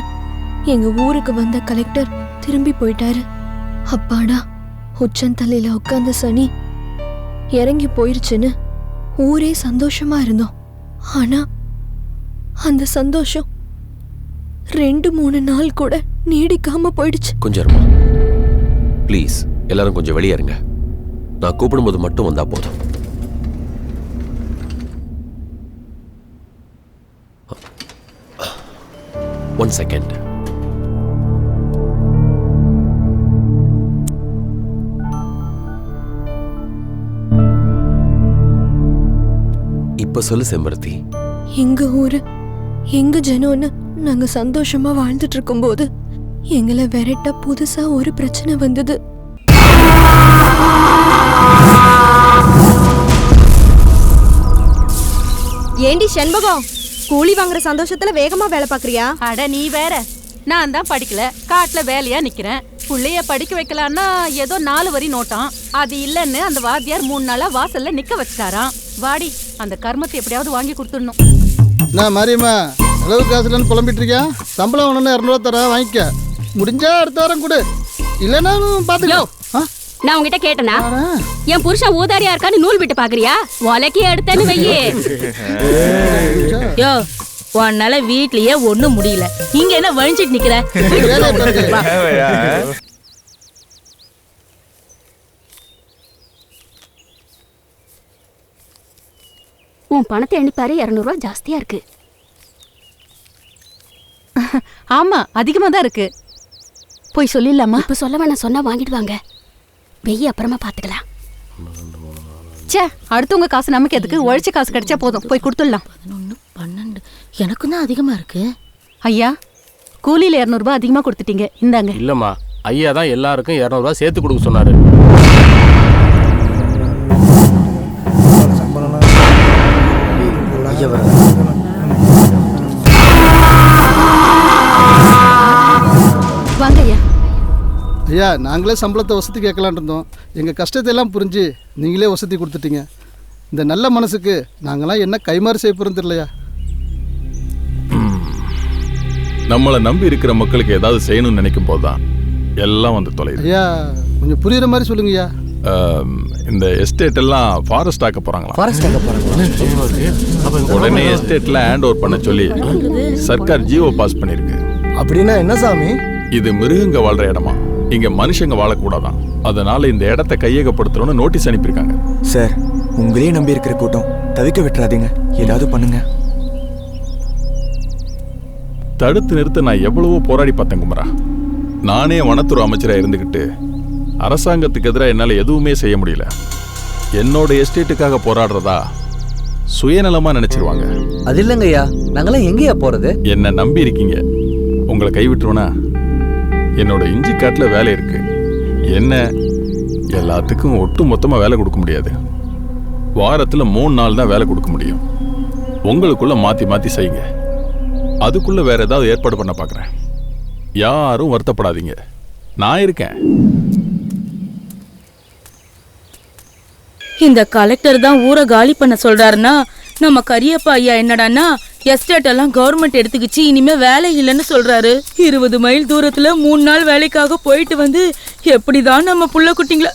எங்க ஊருக்கு வந்த கலெக்டர் திரும்பி போயிட்டாரு. அப்பாடா, உச்சந்தலையில உட்கார்ந்த சனி இறங்கி போயிருச்சுன்னு ஊரே சந்தோஷமா இருந்தோம். ஆனா அந்த சந்தோஷம் 2-3 நாள் கூட நீடிக்காம போயிடுச்சு. கொஞ்சம் ப்ளீஸ், எல்லாரும் கொஞ்சம் வெளியே இருங்க. நான் கூப்பிடும்போது மட்டும் வந்தா போதும். One second. இப்ப சொல்லு செம்பருத்தி. எங்க ஊரு, எங்க ஜனம்னு நாங்க சந்தோஷமா வாழ்ந்துட்டு இருக்கும்போது எங்களை விரட்ட புதுசா ஒரு பிரச்சனை வந்தது. ஏண்டி செண்பகம், கூலி வாங்குற சந்தோஷத்துல வேகமா வேலை பாக்குறியா? அட நீ வேற, நான் தான் படிக்கல, காட்டுல வேலையா நிக்கிறேன். புள்ளைய படிக்க வைக்கலான்னா ஏதோ 4 வரி நோட்டான், அது இல்லன்னு அந்த வாத்தியார் 3 நாளா வாசல்ல நிக்க வச்சுட்டாராம். வாடி, அந்த கர்மத்தை எப்படியாவது வாங்கி கொடுத்துடணும். நான் மாரியம்மா, அளவு காசுலன்னு புலம்பிட்டு இருக்கேன். சம்பளம் ஒன்று 200 தர வாங்கிக்க. முடிஞ்சா அடுத்த வாரம் கொடு, இல்லைன்னா பாத்துக்கோ. நான் உங்ககிட்ட கேட்டனா, என் புருஷன் ஊதாரியா இருக்கான்னு நூல் விட்டு பாக்குறியா? உலக்கி எடுத்தேன்னு வையே. யோ, உன்னால வீட்லயே ஒண்ணும் முடியல, இங்க என்ன வழிஞ்சிட்டு நிக்கிற? உன் பணத்தை எண்ணிப்பாரு, 200 ரூபாய் ஜாஸ்தியா இருக்கு. ஆமா, அதிகமா தான் இருக்கு. போய் சொல்லிடலாமா? இப்ப சொல்ல வேணாம், சொன்னா வாங்கிடுவாங்க. வெய்ய அப்புறமா பாத்துக்கலாம். சே, அடுத்தவங்க காசு நமக்கு எதுக்கு? உழைச்ச காசு கிடைச்சா போதும், போய் கொடுத்துடலாம். 11, 12 எனக்கும் தான் அதிகமா இருக்கு. ஐயா, கூலியில 200 ரூபாய் அதிகமா கொடுத்துட்டீங்க, இந்தாங்க. இல்லம்மா, ஐயா தான் எல்லாருக்கும் 200 ரூபாய் சேர்த்து கொடுக்க சொன்னாரு. வாங்க ஐயா. ஐயா, நாங்களே சம்பளத்தை வசதி கேட்கலான் இருந்தோம். எங்கள் கஷ்டத்தை எல்லாம் புரிஞ்சு நீங்களே வசதி கொடுத்துட்டீங்க. இந்த நல்ல மனசுக்கு நாங்களாம் என்ன கைமாறு செய்ய போகிறோம் தெரியலையா? நம்மளை நம்பி இருக்கிற மக்களுக்கு ஏதாவது செய்யணும்னு நினைக்கும் போதுதான் எல்லாம் வந்து தொலையுது. ஐயா கொஞ்சம் புரியுற மாதிரி சொல்லுங்கய்யா. இந்த எஸ்டேட் எல்லாம் ஃபாரஸ்ட் ஆக்க போறாங்களா? ஃபாரஸ்ட் ஆக்க போறாங்களா? உடனே எஸ்டேட்ல ஹேண்ட் ஓவர் பண்ண சொல்லி சர்க்கார் ஜியோ பாஸ் பண்ணிருக்கு. அப்படின்னா என்ன சாமி? இது மிருகங்க வாழ்ற இடமா, இங்க மனுஷங்க வாழக்கூடாதான். அதனால இந்த இடத்தை கையகப்படுத்தணும்னு நோட்டீஸ் அனுப்பியிருக்காங்க. சார், உங்களே நம்பி இருக்கிற கூட்டம் தவிக்க விட்டுறாதீங்க, ஏதாவது பண்ணுங்க. தடுத்து நிறுத்த நான் எவ்வளவோ போராடி பார்த்தேன் குமரா. நானே வனத்துறை அமைச்சராக இருந்துக்கிட்டு அரசாங்கத்துக்கு எதிராக என்னால் எதுவுமே செய்ய முடியல. என்னோட எஸ்டேட்டுக்காக போராடுறதா சுயநலமா நினைச்சிருவாங்க. அது இல்லைங்கய்யா, நாங்களாம் எங்கேயா போறது? என்ன நம்பி இருக்கீங்க, உங்களை கைவிட்டுருவனா? என்னோட இஞ்சி காட்டுல வேலை இருக்கு. என்ன எல்லாத்துக்கும் ஒட்டு மொத்தமா வேலை கொடுக்க முடியாது. வாரத்துல 3 நாள் தான் வேலை கொடுக்க முடியும். உங்களுக்குள்ள மாத்தி மாத்தி செய்யுங்க. அதுக்குள்ள வேற ஏதாவது ஏற்பாடு பண்ண பாக்குறேன். யாரும் வருத்தப்படாதீங்க, நான் இருக்கேன். இந்த கலெக்டர் தான் ஊரை காலி பண்ண சொல்றாருன்னா நம்ம கரியப்பா ஐயா என்னடான்னா எஸ்டேட் எல்லாம் கவர்மெண்ட் எடுத்துக்கிச்சு, இனிமே வேலை இல்லைன்னு சொல்றாரு. 20 மைல் தூரத்துல 3 நாள் வேலைக்காக போயிட்டு வந்து எப்படிதான் நம்ம புள்ள குட்டிங்கள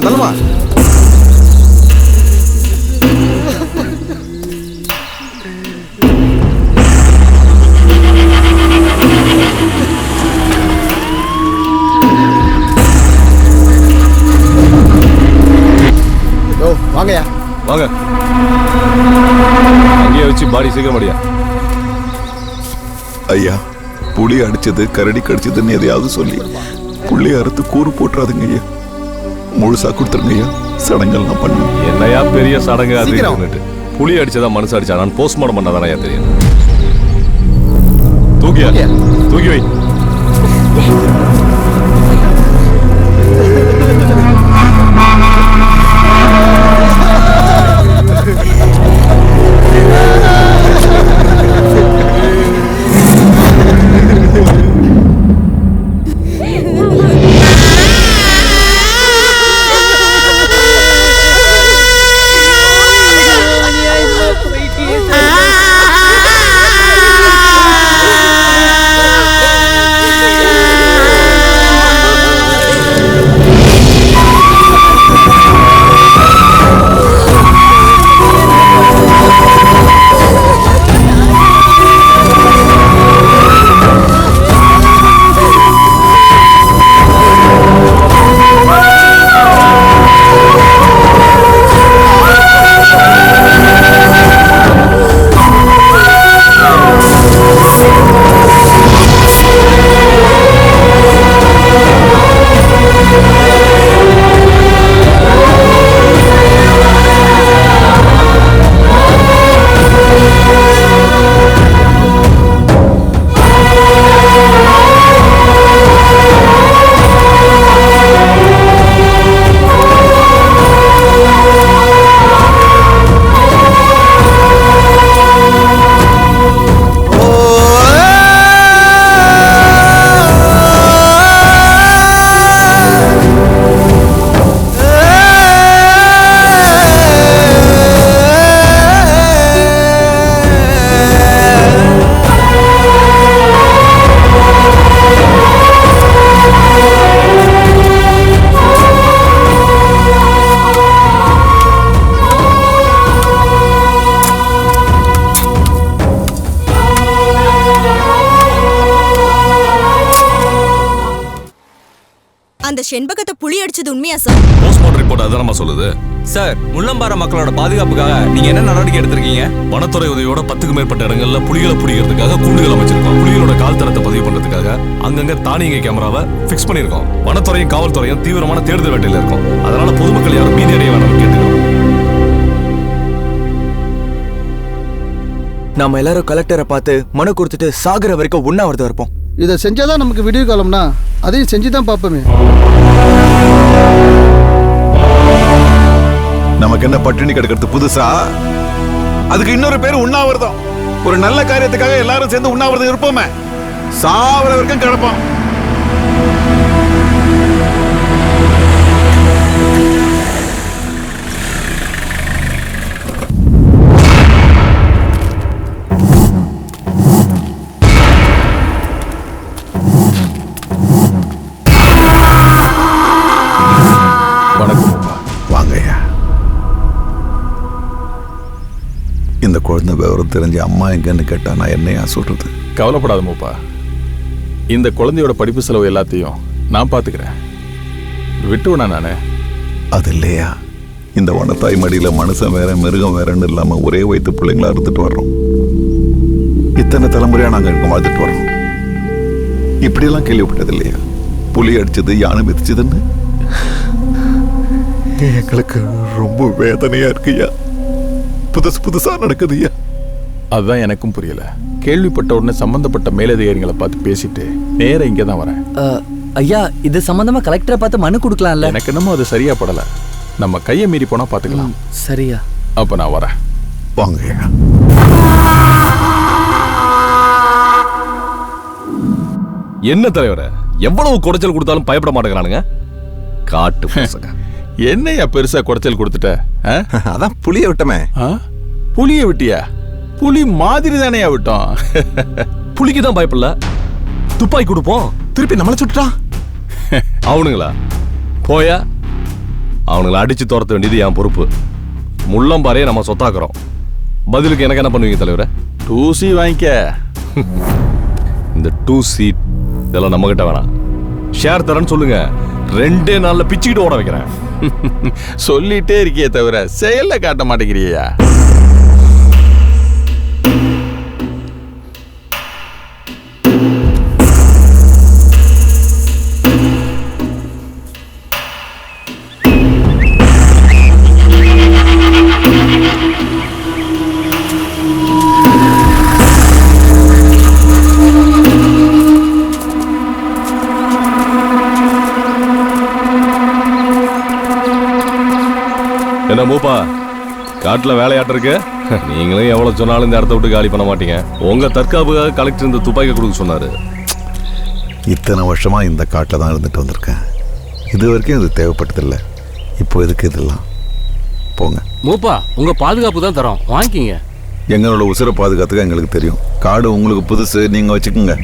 தள்ளுமா. வாங்கயா வாங்க. அங்கேயே வச்சு பாடி சீக்கிரம் முடியா. ஐயா, புலி அடிச்சது கரடி கடிச்சதுன்னு எதையாவது சொல்லி புள்ளைய அறுத்து கூறு போட்டுறாதுங்க ஐயா. முழுசா கொடுத்துருங்க ஐயா, சடங்கெல்லாம் பண்ணு. என்னையா பெரிய சடங்கு அது? புலி அடிச்சதா மனசு அடிச்சா நான் போஸ்ட்மார்ட்டம் பண்ணாதானயா தெரியும். தூக்கி வை. அந்த செண்பகத்தை புலி அடிச்சது உண்மையா சார்? போஸ்ட்மார்ட்டம் ரிப்போர்ட் அதானமா சொல்லுது. சார், முள்ளம்பாறை மக்களோட பாதுகாப்புக்காக நீங்க என்ன நடவடிக்கை எடுத்திருக்கீங்க? வனத்துறை உதவியோட 10க்கும் மேற்பட்ட இடங்கள்ல புலிகளை பிடிக்கிறதுக்காக கூண்டுகள் அமைச்சிருக்கோம். புலிகளோட கால் தரத்தை பதிவு பண்றதுக்காக அங்கங்க தானியங்கி கேமராவை பிக்ஸ் பண்ணிருக்கோம். வனத்துறையும் காவல்துறையும் தீவிரமான தேடுதல் வேட்டையில இருக்கும். அதனால பொதுமக்கள் யாரும் பீதி அடைய வேண்டாம் கேட்டுக்கிறோம். நாம எல்லாரும் கலெக்டரை பார்த்து மனு கொடுத்துட்டு சாகர வரைக்கும் உண்ணாவிரதம் இருப்போம். இதை செஞ்சாதான் நமக்கு விடிவு காலம்னா அதையும் செஞ்சுதான் பார்ப்போமே. நமக்கு என்ன பட்டினி கிடக்கிறது புதுசா? அதுக்கு இன்னொரு பேர் உண்ணாவிரதம். ஒரு நல்ல காரியத்துக்காக எல்லாரும் சேர்ந்து உண்ணாவிரதம் இருப்போமே. சாவர வரைக்கும் கிடப்போம். வாங்கய்யா. இந்த குழந்தை விவரம் தெரிஞ்சு அம்மா எங்கன்னு கேட்டா நான் என்னையா சொல்றது? கவலைப்படாத மூப்பா, இந்த குழந்தையோட படிப்பு செலவு எல்லாத்தையும் நான் பாத்துக்கிறேன். விட்டுவனா நானே? அது இல்லையா, இந்த வனத்தாய் மடியில மனுஷன் வேற மிருகம் வேறன்னு இல்லாம ஒரே வயிற்று பிள்ளைங்களா இருந்துட்டு வர்றோம். இத்தனை தலைமுறையா நாங்க இருக்க வாழ்ந்துட்டு வர்றோம். இப்படியெல்லாம் கேள்விப்பட்டது இல்லையா? புலி அடிச்சது, யானை மிதிச்சதுன்னு. எங்களுக்கு ரொம்ப வேதனையா இருக்குயா. புதுசா நடக்குதுயா. அதுதான் எனக்கும் புரியல. கேள்விப்பட்ட உடனே சம்பந்தப்பட்ட மேலதிகாரிகளை பார்த்து பேசிட்டு நேர இங்கே தான் வரேன். ஐயா, இது சம்பந்தமா கலெக்டரை பார்த்து மனு கொடுக்கலாம்ல? எனக்கு என்னமோ அது சரியா படல. நம்ம கையை மீறி போனா பாத்துக்கலாம். சரியா? அப்ப நான் வரேன். வாங்கய்யா. என்ன தலைவர, எவ்வளவு குடைச்சல் கொடுத்தாலும் பயப்பட மாட்டேங்கிறானுங்க. காட்டு பசங்க. என்னையா பெருசா குடைச்சல் கொடுத்துட்ட? அதான் புலிய விட்டமே. புலிய விட்டியா? புலி மாதிரி தானே விட்டோம். புலிக்கு தான் பயப்படல, துப்பாக்கி கொடுப்போம். திருப்பி நம்மள சுட்டுட்டான். அவனுங்களா போயா, அவனுங்களை அடிச்சு துரத்த வேண்டியது என் பொறுப்பு. முள்ளம்பாறையை நம்ம சொத்தாக்குறோம். பதிலுக்கு எனக்கு என்ன பண்ணுவீங்க தலைவர? 2C வாங்கிக்க. இந்த 2C இதெல்லாம் நம்ம கிட்ட வேணாம். ஷேர் தரேன்னு சொல்லுங்க, 2 நாள்ல பிச்சுக்கிட்டு ஓட வைக்கிறேன். சொல்லிட்டே இருக்கியே தவிர செயல்ல காட்ட மாட்டேங்கிறியா? என்ன மூப்பா, காட்டுல வேலையாட்ட இருக்கு? நீங்களும் எவ்வளவு சொன்னாலும் இந்த இடத்த விட்டு காலி பண்ண மாட்டீங்க. உங்க தற்காப்புக்காக கலெக்டர் இந்த துப்பாக்கி கொடுக்க சொன்னாரு. இத்தனை வருஷமா இந்த காட்டில் தான் இருந்துட்டு வந்திருக்கேன். இது வரைக்கும் இது தேவைப்பட்டதில்லை. இப்போ எதுக்கு இதெல்லாம்? போங்க மூப்பா, உங்க பாதுகாப்பு தான் தரோம், வாங்கிக்கிங்க. எங்களோட உசுரை பாதுகாத்துக்க எங்களுக்கு தெரியும். காடு உங்களுக்கு புதுசு, நீங்க வச்சுக்கோங்க.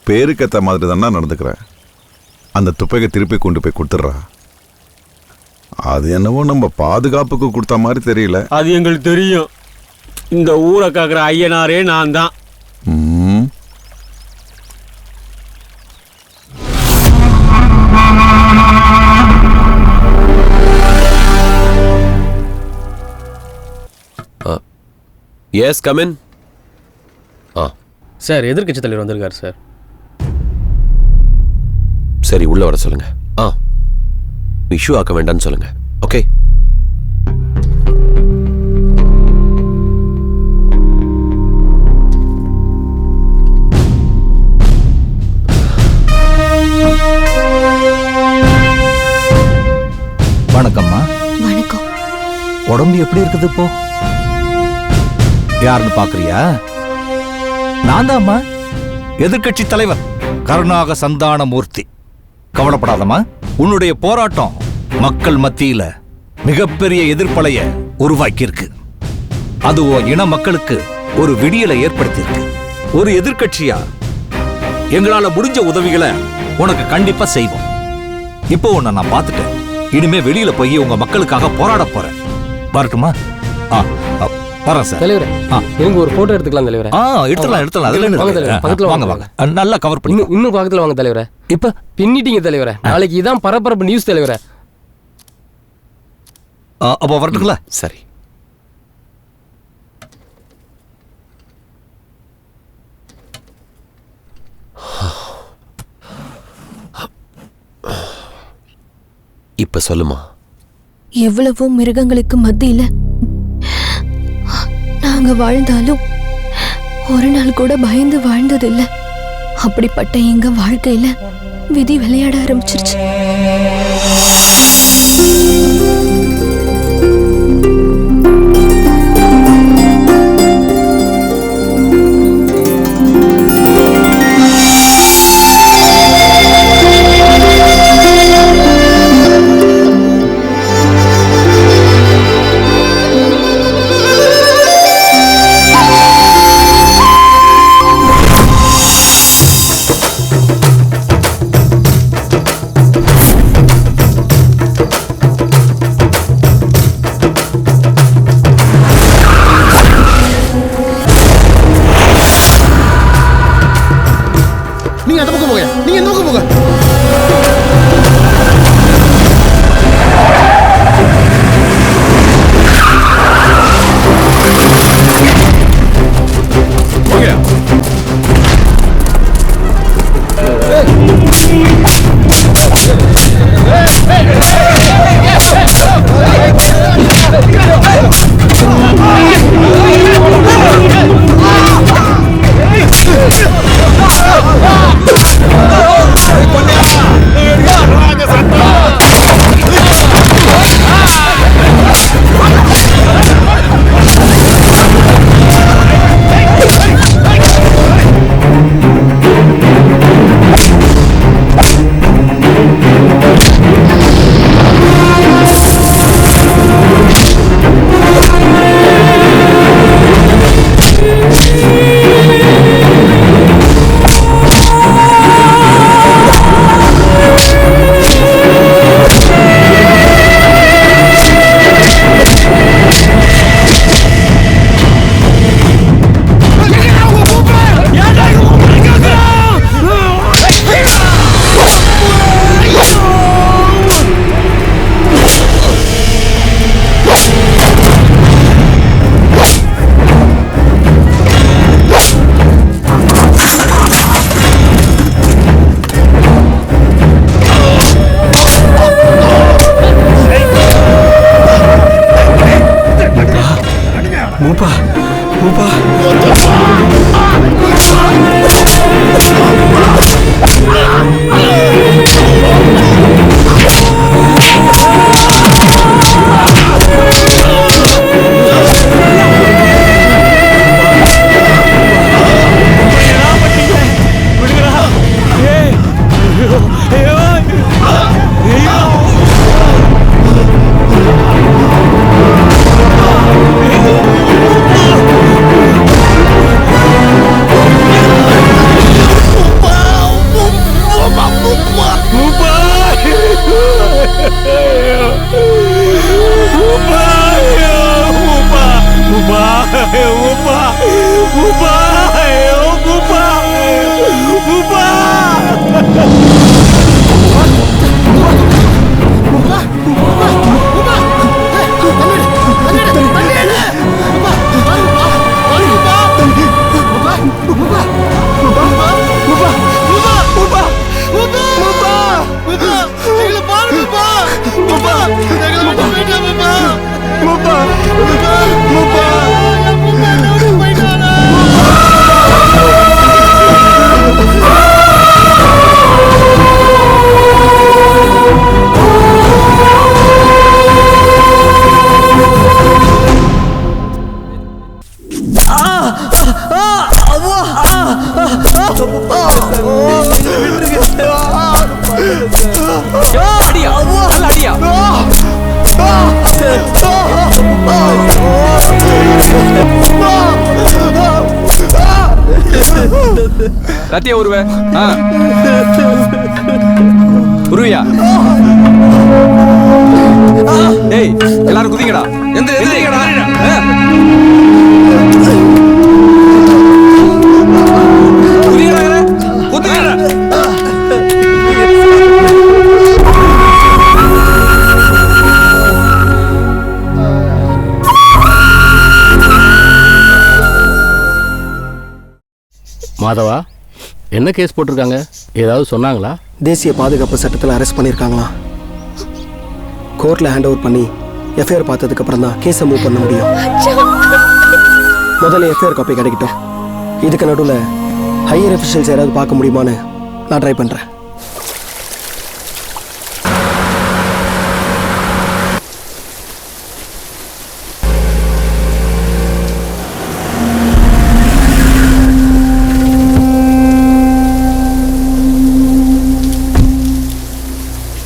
பேருக்கேற்ற மாதிரி தானே நடந்துக்கிறேன். அந்த துப்பையை திருப்பி கொண்டு போய் கொடுத்துட்றா. அது என்னவோ நம்ம பாதுகாப்புக்கு கொடுத்த மாதிரி தெரியல. அது எங்களுக்கு தெரியும். இந்த ஊரை காக்குற ஐயனாரே நான் தான். Yes come in. சார், எதிர்க்கட்சி தலைவர் வந்திருக்காரு சார். சரி, உள்ள வர சொல்லுங்க. இஷ்யூ ஆக்க வேண்டாம்னு சொல்லுங்க. ஓகே. உடம்பு எப்படி இருக்குது இப்போ? யாருன்னு பாக்குறியா? நான் தான்மா, எதிர்க்கட்சி தலைவர் கருணாக சந்தான மூர்த்தி. கவலைப்படாதம்மா, உன்னுடைய போராட்டம் மக்கள் மத்தியில மிகப்பெரிய எதிர்ப்பலைய உருவாக்கியிருக்கு. அது இன மக்களுக்கு ஒரு விடியலை ஏற்படுத்தியிருக்கு. ஒரு எதிர்க்கட்சியா எங்களால முடிஞ்ச உதவிகளை உனக்கு கண்டிப்பா செய்வோம். இப்போ உன்னை நான் பார்த்துட்டேன். இனிமே வெளியில போய் உங்க மக்களுக்காக போராட போறேன். வரட்டுமா? வரேன் சார். தலைவரே, எனக்கு ஒரு போட்டோ எடுத்துக்கலாம் தலைவரே. எடுத்துலாம். அதுல பக்கத்துல வாங்க வாங்க, நல்லா கவர் பண்ணி. இன்னும் பக்கத்துல வாங்க தலைவரே. இப்ப பின்னிட்டீங்க தலைவரே. நாளைக்கு இதான் பரபரப்பு நியூஸ் தலைவரே. அப்போ வரட்டுங்களா? சரி. இப்ப சொல்லுமா. எவ்வளவோ மிருகங்களுக்கு மத்தியில நாங்க வாழ்ந்தாலும் ஒரு நாள் கூட பயந்து வாழ்ந்ததில்லை. அப்படிப்பட்ட எங்க வாழ்க்கையில விதி விளையாட ஆரம்பிச்சிருச்சு. குதிங்கயா. ரத்தியா உருவ உருவியா. டேய் எல்லாரும் குதிங்கடா. எந்திரிங்கடா. குதிங்கடா. குதிங்கடா. மாதவா, என்ன கேஸ் போட்டிருக்காங்க? ஏதாவது சொன்னாங்களா? தேசிய பாதுகாப்பு சட்டத்தில் அரெஸ்ட் பண்ணியிருக்காங்களா? கோர்ட்டில் ஹேண்ட் ஓவர் பண்ணி எஃப்ஐஆர் பார்த்ததுக்கு அப்புறம் தான் கேஸை மூவ் பண்ண முடியும். முதல்ல எஃப்ஐஆர் காப்பி கிடைக்கட்டும். இதுக்கு நடுவில் ஹையர் அஃபிஷியல்ஸ் யாராவது பார்க்க முடியுமான்னு நான் ட்ரை பண்ணுறேன்.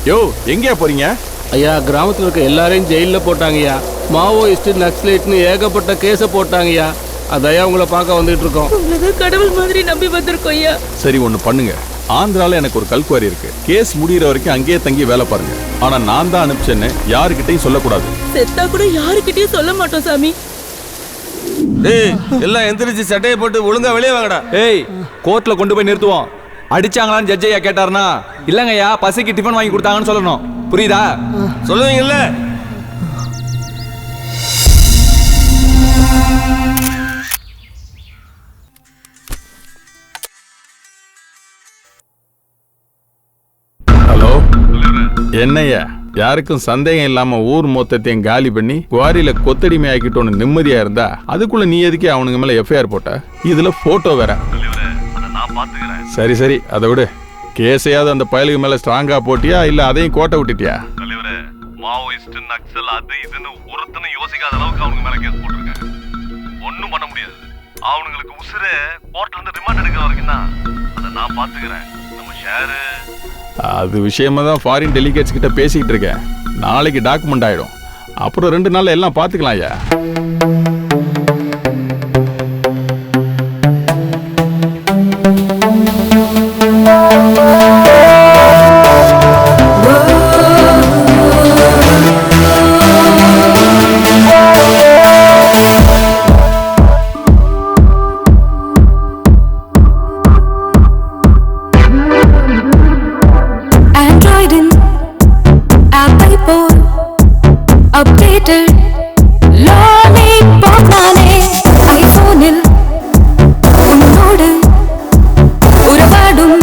யோ, எங்கேயா போறீங்க? ஐயா, கிராமத்தில் இருக்க எல்லாரையும் ஜெயிலில் போட்டாங்கய்யா. மாவோயிஸ்ட் நக்சலைட்னு ஏகப்பட்ட கேஸை போட்டாங்கய்யா. அதையா உங்களை பார்க்க வந்துட்டு இருக்கோம். உங்களதான் கடவுள் மாதிரி நம்பி வந்திருக்கோம் ஐயா. சரி, ஒன்று பண்ணுங்க. ஆந்திரால எனக்கு ஒரு கல்குவாரி இருக்கு. கேஸ் முடிகிற வரைக்கும் அங்கேயே தங்கி வேலை பாருங்க. ஆனா நான் தான் அனுப்பிச்சேன்னு யாருக்கிட்டையும் சொல்லக்கூடாது. செத்தா கூட யாருக்கிட்டையும் சொல்ல மாட்டோம் சாமி. டேய் எல்லாம் எந்திரிச்சு சட்டையை போட்டு ஒழுங்கா வெளியே வாங்கடா. ஏய், கோர்ட்ல கொண்டு போய் நிறுத்துவோம். அடிச்சாங்களான்னு ஜட்ஜ் ஐயா கேட்டாருன்னா இல்லங்கய்யா பசிக்கு டிஃபன் வாங்கி கொடுத்தாங்கன்னு சொல்லணும். புரியுதா? சொல்லுவீங்கல்ல? ஹலோ, என்னய்யா? யாருக்கும் சந்தேகம் இல்லாம ஊர் மொத்தத்தையும் காலி பண்ணி குவாரியில கொத்தடிமை ஆக்கிட்டோன்னு நிம்மதியா இருந்தா அதுக்குள்ள நீ எதுக்கே அவனுங்க மேல எஃப்ஐஆர் போட்ட? இதுல போட்டோ வேற. சரி சரி, அதை விடு. கேஸையாவது அந்த பயலுக்கு மேல ஸ்ட்ராங்கா போட்டியா இல்ல அதையும் கோட்டை விட்டுட்டியா? மாவோயிஸ்ட் நக்சல் அது இதுன்னு ஒருத்தனும் யோசிக்காத அளவுக்கு அவங்க மேல கேஸ் போட்டிருக்காங்க. ஒண்ணும் பண்ண முடியாது. அவனுங்களுக்கு உசுரே கோர்ட்ல இருந்து ரிமாண்ட் எடுக்கிற வரைக்கும் தான். அதை நான் பாத்துக்கிறேன். நம்ம ஷேரு அது விஷயமா தான் ஃபாரின் டெலிகேட்ஸ் கிட்ட பேசிக்கிட்டு இருக்கேன். நாளைக்கு டாக்குமெண்ட் ஆயிடும். அப்புறம் 2 நாள்ல எல்லாம் பாத்துக்கலாம் ஐயா. உறவாடும்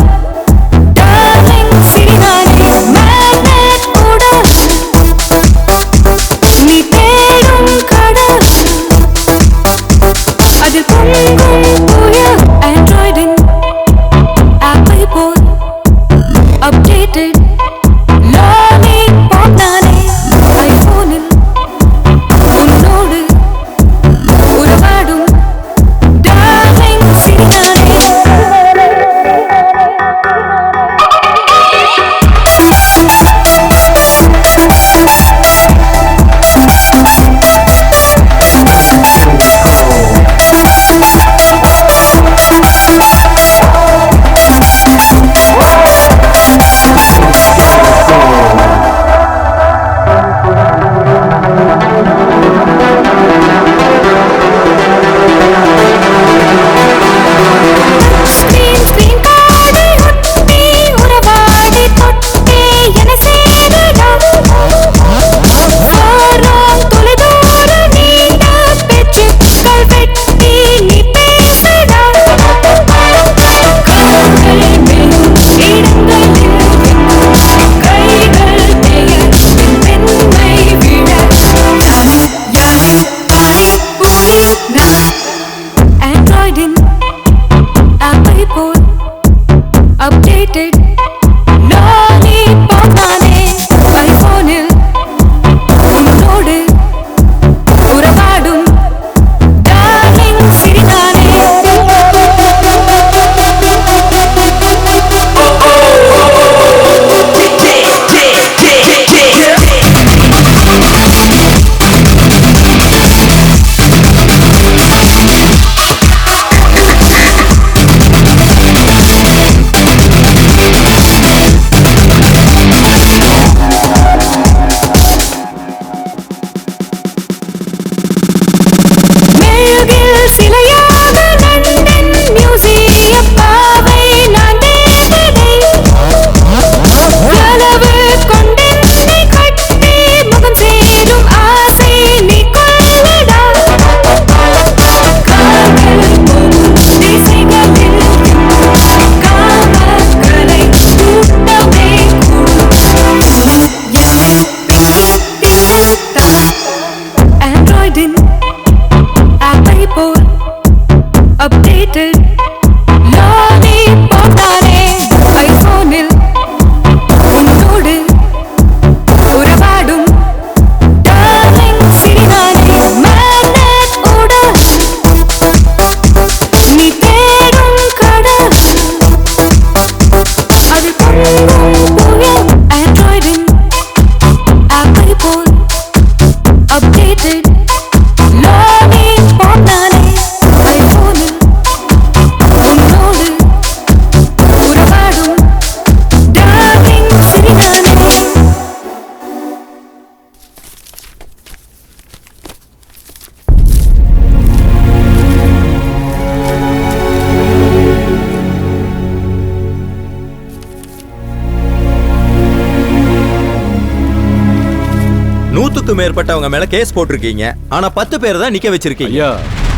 10க்கு மேற்பட்டவங்க மேல கேஸ் போட்டிருக்கீங்க. ஆனா 10 பேர் தான் நிக்க வச்சிருக்கீங்க. ஐயா,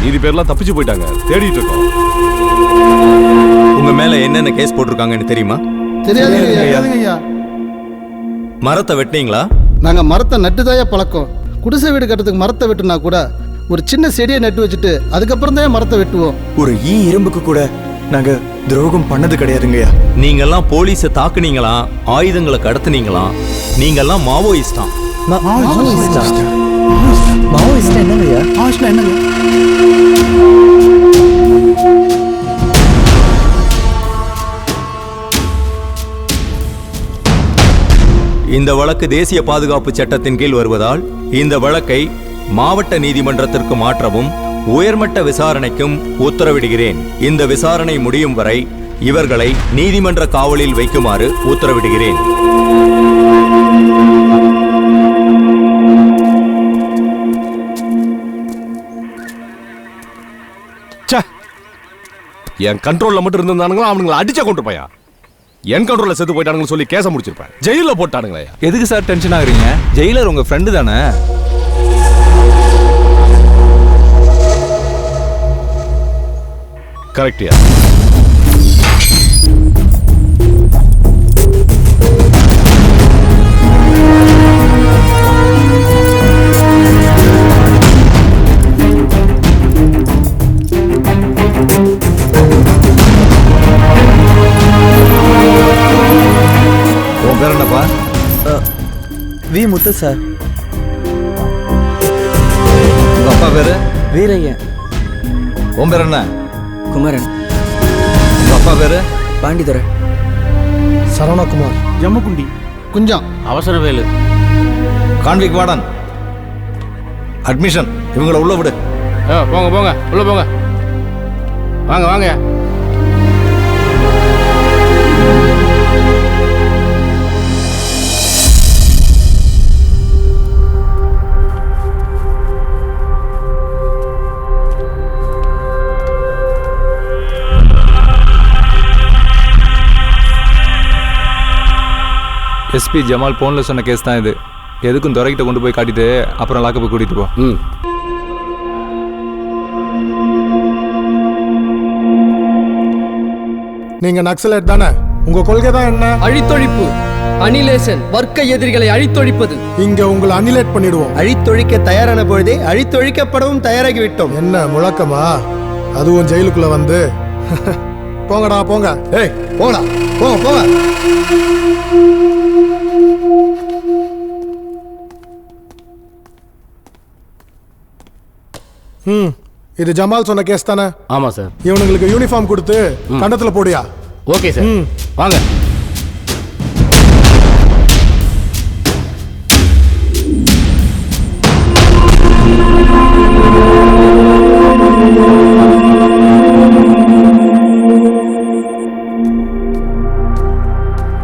மீதி பேர்லாம் தப்பிச்சு போயிட்டாங்க. தேடிட்டு இருக்கோம். உங்க மேல என்னென்ன கேஸ் போட்டிருக்காங்கன்னு தெரியுமா? தெரியாதுங்க. மரத்தை வெட்டினீங்களா? நாங்க மரத்தை நட்டுதாயா பழக்கம். குடிசை வீடு கட்டுறதுக்கு மரத்தை வெட்டுனா கூட ஒரு சின்ன செடியை நட்டு வச்சுட்டு அதுக்கப்புறம் தான் மரத்தை வெட்டுவோம். ஒரு இரும்புக்கு கூட நாங்க துரோகம் பண்ணது கிடையாதுங்கய்யா. நீங்கெல்லாம் போலீஸை தாக்குனீங்களா, ஆயுதங்களை கடத்துனீங்களா? நீங்கெல்லாம் மாவோயிஸ்டா. மாவோயிஸ்ட் என்னங்கய்யா? இந்த வழக்கு தேசிய பாதுகாப்பு சட்டத்தின் கீழ் வருவதால் இந்த வழக்கை மாவட்ட நீதிமன்றத்திற்கு மாற்றவும் உயர்மட்ட விசாரணைக்கும் உத்தரவிடுகிறேன். இந்த விசாரணை முடியும் வரை இவர்களை நீதிமன்ற காவலில் வைக்குமாறு உத்தரவிடுகிறேன். என் கண்ட்ரோல்ல மட்டும் இருந்தானுங்களா அவனுங்களை அடிச்சா கொண்டு போயா? என் கண்ட்ரோல்ல செத்து போயிட்டானுங்க சொல்லி கேஸ முடிச்சிருப்பேன். ஜெயில போட்டானுங்களே. எதுக்கு சார் டென்ஷன் ஆகுறீங்க? ஜெயிலர் உங்க ஃப்ரெண்டு தானே. கரெக்டியா? உன் பேர் என்னப்பா? V Muthu sir. உங்க அப்பா பேரு? வீரையன். உன் பேர் என்ன? குமரன். உங்க அப்பா பேரு? Pandidurai. Saravanakumar. Jammukundi. Kunjam. Avasaravelu. Convict warden. Admission. இவங்களை உள்ள விடு. போங்க போங்க உள்ள போங்க. வாங்க வாங்க. எஸ்பி ஜமால் போன்ல சொன்ன கேஸ் தான் இது. எதுக்கும் துறைக்கிட்ட கொண்டு போய் காட்டிட்டு அப்புறம் லாக்கப் கூட்டிட்டு போ. நீங்க நக்சலைட் தானே? உங்க கொள்கை தான் என்ன? அழித்தொழிப்பு. அனிலேஷன். வர்க்க எதிரிகளை அழித்தொழிப்பது. இங்க உங்களை அனிலேட் பண்ணிடுவோம். அழித்தொழிக்க தயாரான பொழுதே அழித்தொழிக்கப்படவும் தயாராகி விட்டோம். என்ன முழக்கமா? அதுவும் ஜெயிலுக்குள்ள வந்து போங்கடா போங்க. ஏய் போங்கடா போங்க போங்க. இது ஜமால் சொன்ன கேஸ் தானே? ஆமா சார். இவனுங்களுக்கு யூனிஃபார்ம் கொடுத்து கண்டத்துல போடியா. Okay sir. வாங்க.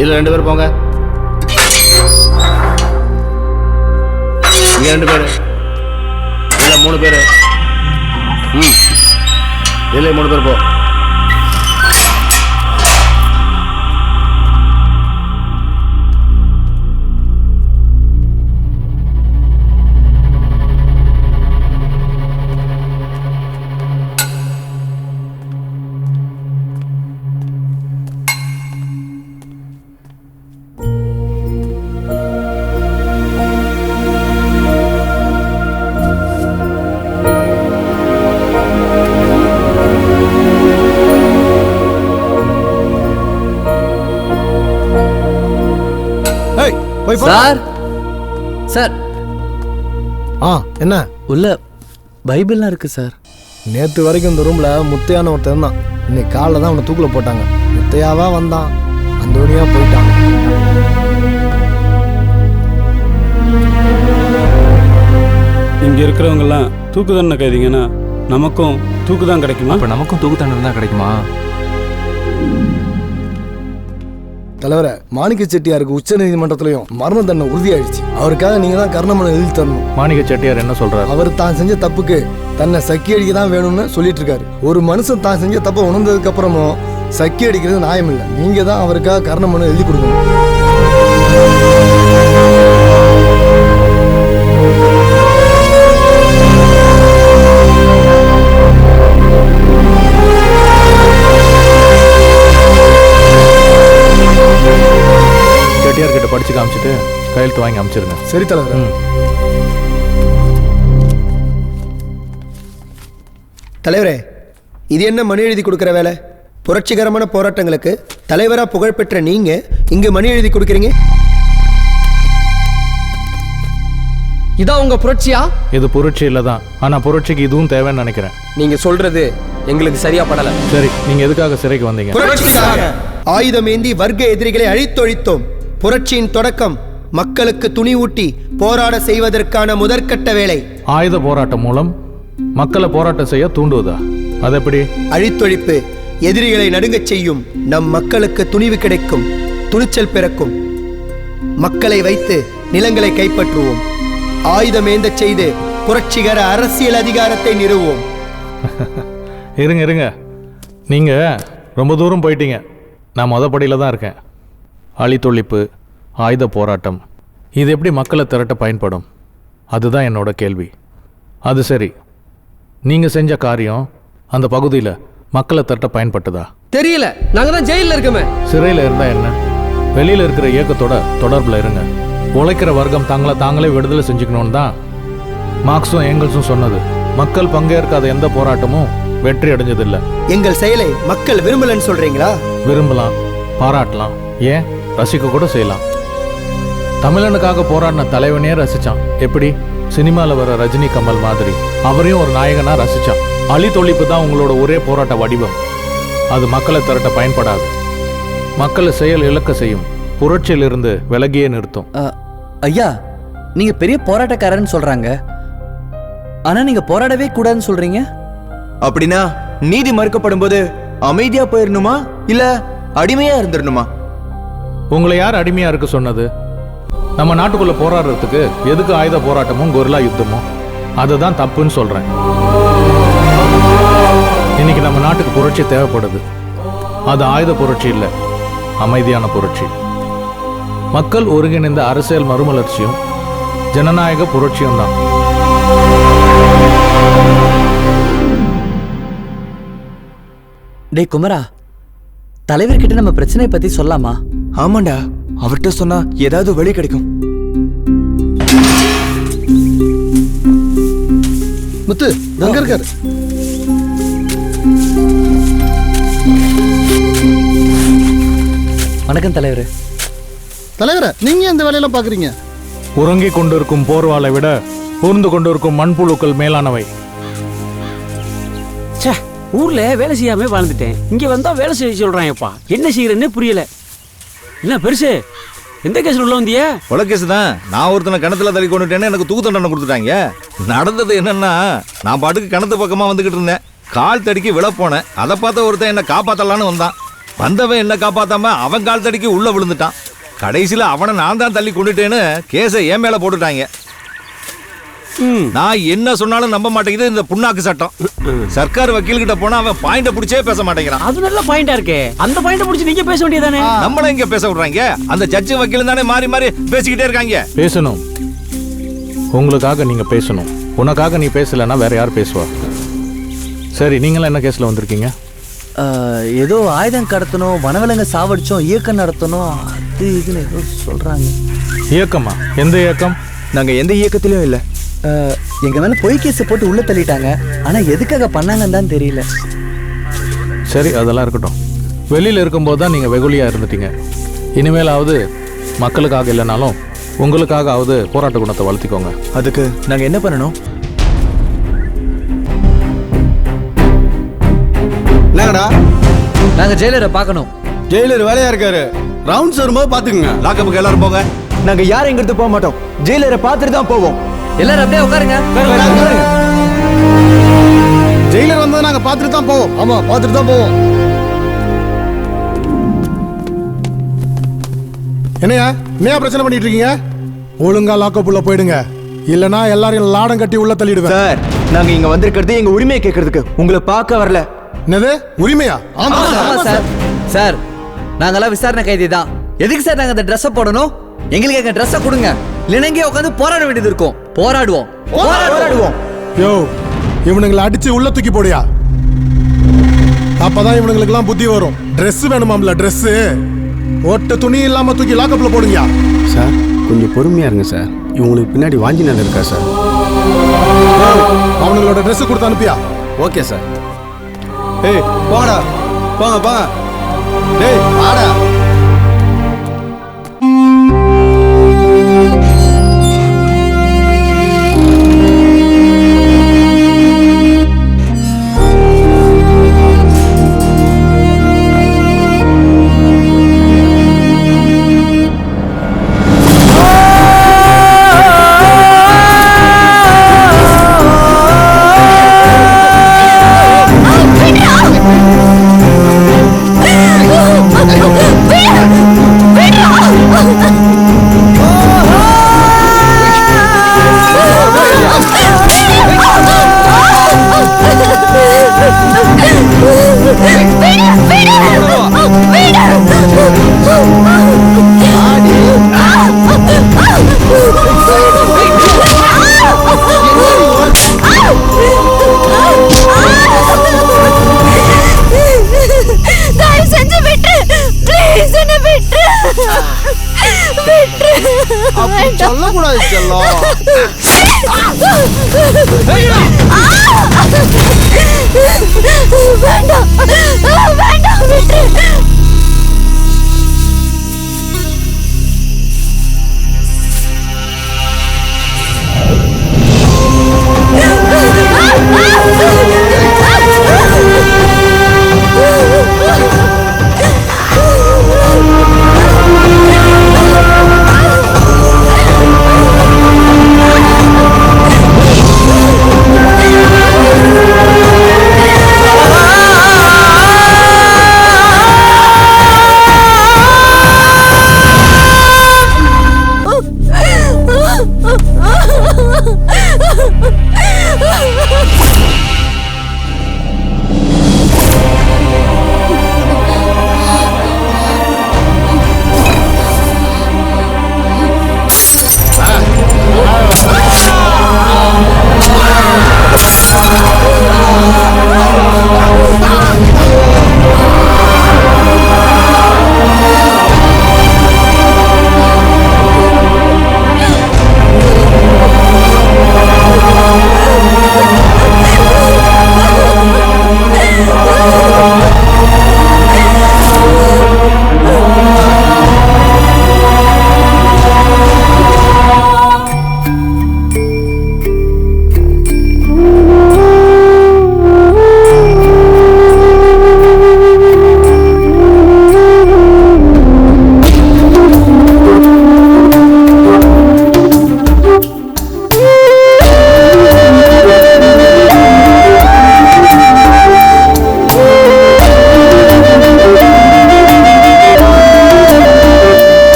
இதுல 2 பேர் போங்க. இங்க 2 பேர். இதுல 3 பேர். இதுல 3 பேர் போ. Sir sir. என்ன உள்ள பைபிள்லாம் இருக்கு சார். நேத்து வரைக்கும் இந்த ரூம்ல முத்தையான ஒருத்தன் தான். இன்னைக்கு காலைல தான் அவனை தூக்குல போட்டாங்க. முத்தையாவா வந்தான், அந்த வழியா போயிட்டான். இங்க இருக்கிறவங்க எல்லாம் தூக்கு தண்டனை கைதிங்கன்னா நமக்கும் தூக்கு தான் கிடைக்குமா? அப்ப நமக்கும் தூக்கு தண்டனை தான் கிடைக்குமா? தலைவரை, மாணிக்க செட்டியாருக்கு உச்ச நீதிமன்றத்திலையும் மரண தண்டனை உறுதியாயிடுச்சு. அவருக்காக நீங்க தான் கர்ணமனை எழுதி தரணும். மாணிக்க செட்டியார் என்ன சொல்றாரு? அவர் தான் செஞ்ச தப்புக்கு தன்னை சக்கி அடிக்க தான் வேணும்னு சொல்லிட்டு இருக்காரு. ஒரு மனுஷன் தான் செஞ்ச தப்பை உணர்ந்ததுக்கு அப்புறமும் சக்கி அடிக்கிறது நியாயம் இல்லை. நீங்க தான் அவருக்காக கர்ணமனை எழுதி கொடுக்கணும். படிச்சு காமிச்சிட்டு கையெழுத்து வாங்கி அமைச்சிருங்க. சரி தலைவர். தலைவரே, இது என்ன மணி எழுதி கொடுக்குற வேலை? புரட்சிகரமான போராட்டங்களுக்கு தலைவரா புகழ்பெற்ற நீங்க இங்கு மணி எழுதி கொடுக்குறீங்க. இதான் உங்க புரட்சியா? இது புரட்சி இல்லதான், ஆனா புரட்சிக்கு இதுவும் தேவைன்னு நினைக்கிறேன். நீங்க சொல்றது எங்களுக்கு சரியா படல. சரி, நீங்க எதுக்காக சிறைக்கு வந்தீங்க? ஆயுதம் ஏந்தி வர்க்க எதிரிகளை அழித்தொழித்தோம். புரட்சியின் தொடக்கம் மக்களுக்கு துணிவூட்டி போராட செய்வதற்கான முதற்கட்ட வேலை. ஆயுத போராட்டம் மூலம் மக்களை போராட்டம் செய்ய தூண்டுவதா? அது எப்படி? அழித்தொழிப்பு எதிரிகளை நடுங்கச் செய்யும். நம் மக்களுக்கு துணிவு கிடைக்கும், துணிச்சல் பிறக்கும். மக்களை வைத்து நிலங்களை கைப்பற்றுவோம். ஆயுதம் ஏந்தச் செய்து புரட்சிகர அரசியல் அதிகாரத்தை நிறுவுவோம். இருங்க, நீங்க ரொம்ப தூரம் போயிட்டீங்க. நான் மொதப்படியில தான் இருக்கேன். அழித்தொழிப்பு, ஆயுத போராட்டம், இது எப்படி மக்களை திரட்ட பயன்படும்? அதுதான் என்னோட கேள்வி. அது சரி, நீங்க செஞ்ச காரியம் அந்த பகுதியில் மக்களை திரட்ட பயன்பட்டதா? தெரியல, நாங்க தான் ஜெயில இருக்கோமே. சிறையில் இருந்தா என்ன, வெளியில இருக்கிற இயக்கத்தோட தொடர்பில் இருங்க. உழைக்கிற வர்க்கம் தங்களை தாங்களே விடுதலை செஞ்சுக்கணும்னு தான் மார்க்ஸும் ஏங்கல்ஸும் சொன்னது. மக்கள் பங்கேற்காத எந்த போராட்டமும் வெற்றி அடைஞ்சதில்லை. எங்கள் செயலை மக்கள் விரும்பலன்னு சொல்றீங்களா? விரும்பலாம், பாராட்டலாம், ஏன் ரசிக்க கூட செய்யலாம். தமிழனுக்காக போராடின தலைவனே ரசிச்சான். எப்படி? சினிமாவில் வர ரஜினி கமல் மாதிரி அவரையும் ஒரு நாயகனா ரசிச்சான். அழித்தொழிப்பு தான் உங்களோட ஒரே போராட்ட வடிவம். அது மக்களை திரட்ட பயன்படாது, மக்களை செயல் இழக்க செய்யும், புரட்சியிலிருந்து விலகியே நிறுத்தும். ஐயா, நீங்க பெரிய போராட்டக்காரன்னு சொல்றாங்க, ஆனா நீங்க போராடவே கூடாதுன்னு சொல்றீங்க. அப்படின்னா நீதி மறுக்கப்படும் போது அமைதியா போயிடணுமா இல்ல அடிமையா இருந்துடணுமா? உங்களை யார் அடிமையா இருக்க சொன்னது? நம்ம நாட்டுக்குள்ள போராடுறதுக்கு எதுக்கு ஆயுத போராட்டமும் கொரில்லா யுத்தமும்? அதுதான் தப்புன்னு சொல்றேன். இன்னைக்கு நம்ம நாட்டுக்கு புரட்சி தேவைப்படுது. அது ஆயுத புரட்சி இல்ல, அமைதியான புரட்சி. மக்கள் ஒருங்கிணைந்த அரசியல் மறுமலர்ச்சியும் ஜனநாயக புரட்சியும் தான். டே குமரா, தலைவர்கிட்ட நம்ம பிரச்சனையை பத்தி சொல்லாமா? ஆமாண்டா, அவர்கிட்ட சொன்னா ஏதாவது வழி கிடைக்கும். முத்து அங்க இருக்காரு. வணக்கம் தலைவரே. தலைவரே, நீங்க இந்த வேலையெல்லாம் பாக்குறீங்க? உறங்கிக் கொண்டிருக்கும் போர்வாளை விட ஊர்ந்து கொண்டிருக்கும் மண்புழுக்கள் மேலானவை. ஊர்ல வேலை செய்யாம வாழ்ந்துட்டேன், இங்க வந்தா வேலை செய்ய சொல்றாங்கப்பா. என்ன செய்யறேன்னு புரியல. என்ன பெருசு, எந்த கேஸ்ல உள்ள வந்தியா? கொலை கேஸ் தான். நான் ஒருத்தனை கிணத்துல தள்ளி கொண்டுட்டேன்னு எனக்கு தூக்கு தண்டனை கொடுத்துட்டாங்க. நடந்தது என்னன்னா, நான் பாட்டுக்கு கிணத்து பக்கமா வந்துகிட்டு இருந்தேன். கால் தடிக்கு விழ போனேன். அதை பார்த்த ஒருத்தன் என்ன காப்பாத்தலான்னு வந்தான். வந்தவன் என்ன காப்பாத்தாம அவன் கால் தடிக்கு உள்ள விழுந்துட்டான். கடைசியில அவனை நான் தான் தள்ளி கொண்டுட்டேன்னு கேஸை என் மேல போட்டுட்டாங்க. நான் என்ன சொன்னாலும் நம்ப மாட்டேங்குது இந்த புண்ணாக்கு சட்டம். சர்க்கார் வக்கீல் கிட்ட போனா அவன் பாயிண்ட புடிச்சே பேச மாட்டேங்கிறான். அது நல்ல பாயிண்டா இருக்கே, அந்த பாயிண்ட புடிச்சு நீங்க பேச வேண்டியதானே? நம்மள இங்க பேச விடுறாங்க. அந்த ஜட்ஜ் வக்கீல் தானே மாறி மாறி பேசிக்கிட்டே இருக்காங்க. பேசணும், உங்களுக்காக நீங்க பேசணும். உனக்காக நீ பேசலன்னா வேற யார் பேசுவா? சரி, நீங்களும் என்ன கேஸ்ல வந்திருக்கீங்க? ஏதோ ஆயுதம் கடத்தணும், வனவிலங்க சாவடிச்சோம், இயக்கம் நடத்தணும், அது இதுன்னு ஏதோ சொல்றாங்க. இயக்கமா? எந்த இயக்கம்? நாங்க எந்த இயக்கத்திலயும் இல்ல. எங்க மேல பொய் கேஸ் போட்டு உள்ள தள்ளிட்டாங்க, ஆனா எதுக்காக பண்ணாங்கன்னு தான் தெரியல. சரி, அதெல்லாம் இருக்கட்டும். வெளியில இருக்கும்போது தான் நீங்க வெகுளியா இருந்துட்டீங்க. இனிமேலாவது மக்களுக்காக இல்லைனாலும் உங்களுக்காகவது போராட்ட குணத்தை வளர்த்திக்கோங்க. அதுக்கு நாங்க என்ன பண்ணணும்? என்னங்கடா? நாங்க ஜெயிலரை பார்க்கணும். ஜெயிலர் வேலையா இருக்காரு. ரவுண்ட்ஸ் வரும்போது பாத்துக்குங்க. லாக்கப்புக்கு எல்லாரும் போங்க. நாங்க யாரும் எங்கிறது போக மாட்டோம். ஜெயிலரை பார்த்துட்டு தான் போவோம். எல்லாரும் அப்படியே உட்காருங்க. ஜெயிலர் வந்தா நாங்க பார்த்துட்டு தான் போவோம். ஆமா, பார்த்துட்டு தான் போவோம். என்னையா பிரச்சனை பண்ணிட்டு இருக்கீங்க? ஒழுங்கா லாக்கப் உள்ள போயிடுங்க, இல்லனா எல்லாரையும் லாடம் கட்டி உள்ள தள்ளிடுவேன். சார், நாங்க இங்க வந்திருக்கிறது எங்க உரிமையை கேட்கறதுக்கு, உங்களை பார்க்க வரல. என்னது உரிமையா? ஆமா சார். சார், நாங்கெல்லாம் விசாரணை கைதி தான். எதுக்கு சார் நாங்க அந்த ட்ரெஸ்ஸை போடணும்? எங்களுக்கு எங்க ட்ரெஸ்ஸை கொடுங்க, இல்லைன்னா இங்கே உட்காந்து போராட வேண்டியது இருக்கும். போராடுவோம். யோ, இவனுங்களை அடிச்சு உள்ள தூக்கி போடியா, அப்பதான் இவனுங்களுக்கெல்லாம் புத்தி வரும். ட்ரெஸ் வேணுமாம்ல? ட்ரெஸ் ஒட்ட துணி இல்லாம தூக்கி லாக்கப்ல போடுங்க. சார் கொஞ்சம் பொறுமையா இருங்க சார். இவங்களுக்கு பின்னாடி வாஞ்சி நல்ல இருக்கா சார்? அவங்களோட ட்ரெஸ் கொடுத்து அனுப்பியா? Okay sir. ஏய் போங்கடா, போங்க போங்க. டேய் வாடா. சொல்லக்கூடாது செல்லம். வேண்டாம் வேண்டாம் விட்டு.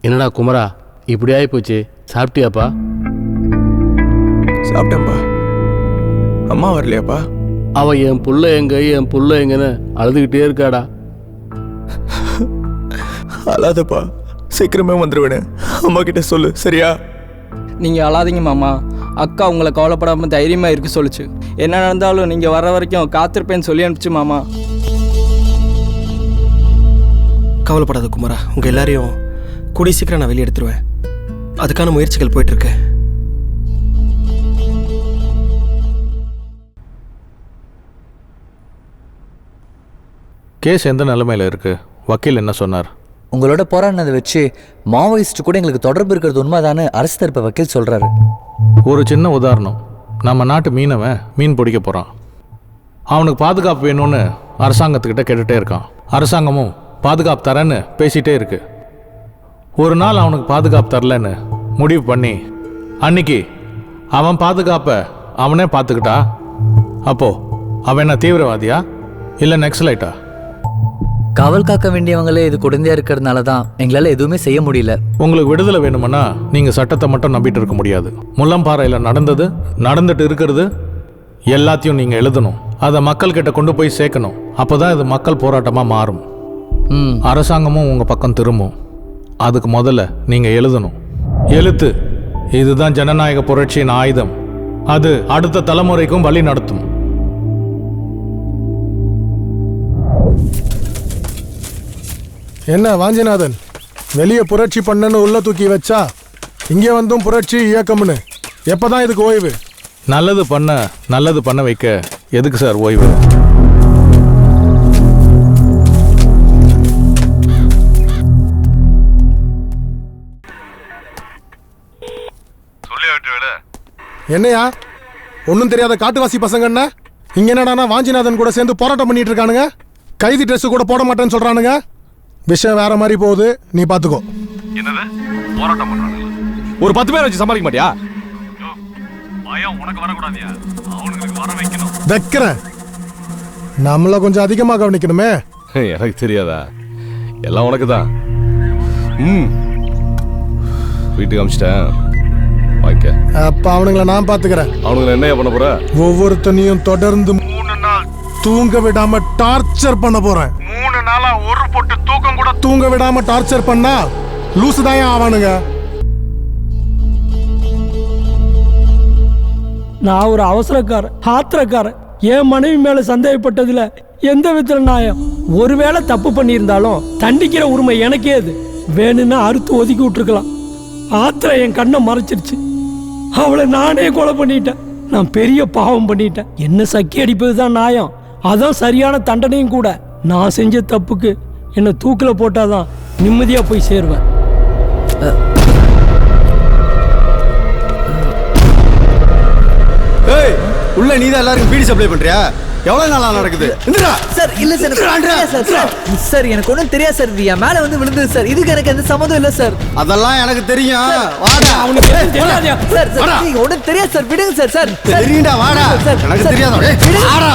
என்னடா குமரா இப்படி ஆகி போச்சு, சாப்பிட்டியாப்பா? சாப்பிட்டேன்ப்பா. அம்மா வரலையாப்பா? அவ என் புள்ள எங்கன்னு அழுதுகிட்டே இருக்காடா. அழாதப்பா, சீக்கிரமே வந்துடுவேன்னு அம்மா கிட்ட சொல்லு, சரியா? நீங்கள் அழாதீங்க மாமா. அக்கா உங்களை கவலைப்படாமல் தைரியமாக இருக்க சொல்லிச்சு. என்ன நடந்தாலும் நீங்கள் வர வரைக்கும் காத்திருப்பேன்னு சொல்லி அனுப்பிச்சு மாமா. கவலைப்படாத குமாரா, உங்கள் எல்லாரையும் கூடிய சீக்கிரம் நான் வெளியே எடுத்துருவேன். அதுக்கான முயற்சிகள் போயிட்டுருக்கு. கேஸ் எந்த நிலைமையில் இருக்கு? வக்கீல் என்ன சொன்னார்? உங்களோட போராடினதை வச்சு மாவோயிஸ்ட் கூட எங்களுக்கு தொடர்பு இருக்கிறது உண்மைதானே அரசு தரப்பு வக்கீல் சொல்றாரு. ஒரு சின்ன உதாரணம், நம்ம நாட்டு மீனவன் மீன் பிடிக்க போகிறான். அவனுக்கு பாதுகாப்பு வேணும்னு அரசாங்கத்துக்கிட்ட கேட்டுகிட்டே இருக்கான். அரசாங்கமும் பாதுகாப்பு தரேன்னு பேசிகிட்டே இருக்கு. ஒரு நாள் அவனுக்கு பாதுகாப்பு தரலன்னு முடிவு பண்ணி அன்னைக்கு அவன் பாதுகாப்பை அவனே பார்த்துக்கிட்டா, அப்போ அவன் என்ன தீவிரவாதியா இல்லை நக்சலைட்டா? காவல் காக்க வேண்டியவங்களே இது குழந்தையா இருக்கிறதுனால தான் எங்களால் எதுவுமே செய்ய முடியல. உங்களுக்கு விடுதலை வேணும்னா நீங்கள் சட்டத்தை மட்டும் நம்பிட்டு இருக்க முடியாது. முள்ளம்பாறையில் நடந்துட்டு இருக்கிறது எல்லாத்தையும் நீங்கள் எழுதணும். அதை மக்கள்கிட்ட கொண்டு போய் சேர்க்கணும். அப்போ தான் இது மக்கள் போராட்டமாக மாறும். அரசாங்கமும் உங்கள் பக்கம் திரும்பும். அதுக்கு முதல்ல நீங்கள் எழுதணும். எழுத்து இதுதான் ஜனநாயக புரட்சியின் ஆயுதம். அது அடுத்த தலைமுறைக்கும் வழி நடத்தும். என்ன வாஞ்சிநாதன், வெளியே புரட்சி பண்ணன்னு உள்ள தூக்கி வச்சா இங்கே வந்தும் புரட்சி இயக்கம்னு எப்பதான் இதுக்கு ஓய்வு? நல்லது பண்ண வைக்க எதுக்கு சார் ஓய்வு? என்னையா ஒன்றும் தெரியாத காட்டுவாசி பசங்கன்னா இங்க என்னடானா வாஞ்சிநாதன் கூட சேர்ந்து போராட்டம் பண்ணிட்டு இருக்கானுங்க. கைதி ட்ரெஸ் கூட போட மாட்டேன்னு சொல்றானுங்க. விஷயம் வேற மாதிரி போகுது, நீ பாத்துக்கோ. என்னது போராட்டம் பண்றாங்க? ஒரு 10 பேர் வச்சு சமாளிக்க மாட்டியா? பயம் உனக்கு வரக்கூடாதியா? அவனுக்கு வர வைக்கணும். வைக்கிறேன். நம்மள கொஞ்சம் அதிகமா கவனிக்கணுமே. எனக்கு தெரியாதா? எல்லாம் உனக்கு தான். வீட்டுக்கு அமிச்சிட்டேன். அப்ப அவனுங்களை நான் பாத்துக்கிறேன். அவனுங்களை என்ன பண்ண போற? ஒவ்வொருத்தனையும் தொடர்ந்து 3 நாள் தூங்க விடாம டார்ச்சர் பண்ண போறேன். 3 நாளா ஒரு பொட்டு தூக்கம் கூட தூங்க விடாம டார்ச்சர் பண்ணா லூசு தான் ஆவானுங்க. நான் ஒரு அவசரக்காரன், ஆத்திரக்காரன். என் மனைவி மேல சந்தேகப்பட்டதுல எந்த விதத்துல நியாயம்? ஒருவேளை தப்பு பண்ணியிருந்தாலும் தண்டிக்கிற உரிமை எனக்கே. அது வேணும்னா அறுத்து ஒதுக்கி விட்டுருக்கலாம். ஆத்திரம் என் கண்ணை மறைச்சிருச்சு. அவளை நானே கொலை பண்ணிட்டேன். நான் பெரிய பாவம் பண்ணிட்டேன். என்ன சக்கி அடிப்பதுதான் நியாயம், அதான் சரியான தண்டனையும் கூட. நான் செஞ்ச தப்புக்கு என்னை தூக்கில் போட்டாதான் நிம்மதியா போய் சேருவேன். உள்ள நீதான் எல்லாருக்கும் பீடி சப்ளை பண்றியா? எவ்வளவு நாளா நடக்குது? சார் இல்ல சார், எனக்கு ஒன்றும் தெரியாது சார். என் மேல வந்து விழுந்தது சார். இதுக்கு எனக்கு எந்த சம்மந்தம் இல்லை சார். அதெல்லாம் எனக்கு தெரியும். வாடா, அவனுக்கு சார் நீங்க ஒன்றும் தெரியாது சார். விடுங்க சார். சார் தெரியும்டா, வாடா. எனக்கு தெரியாதா? வாடா.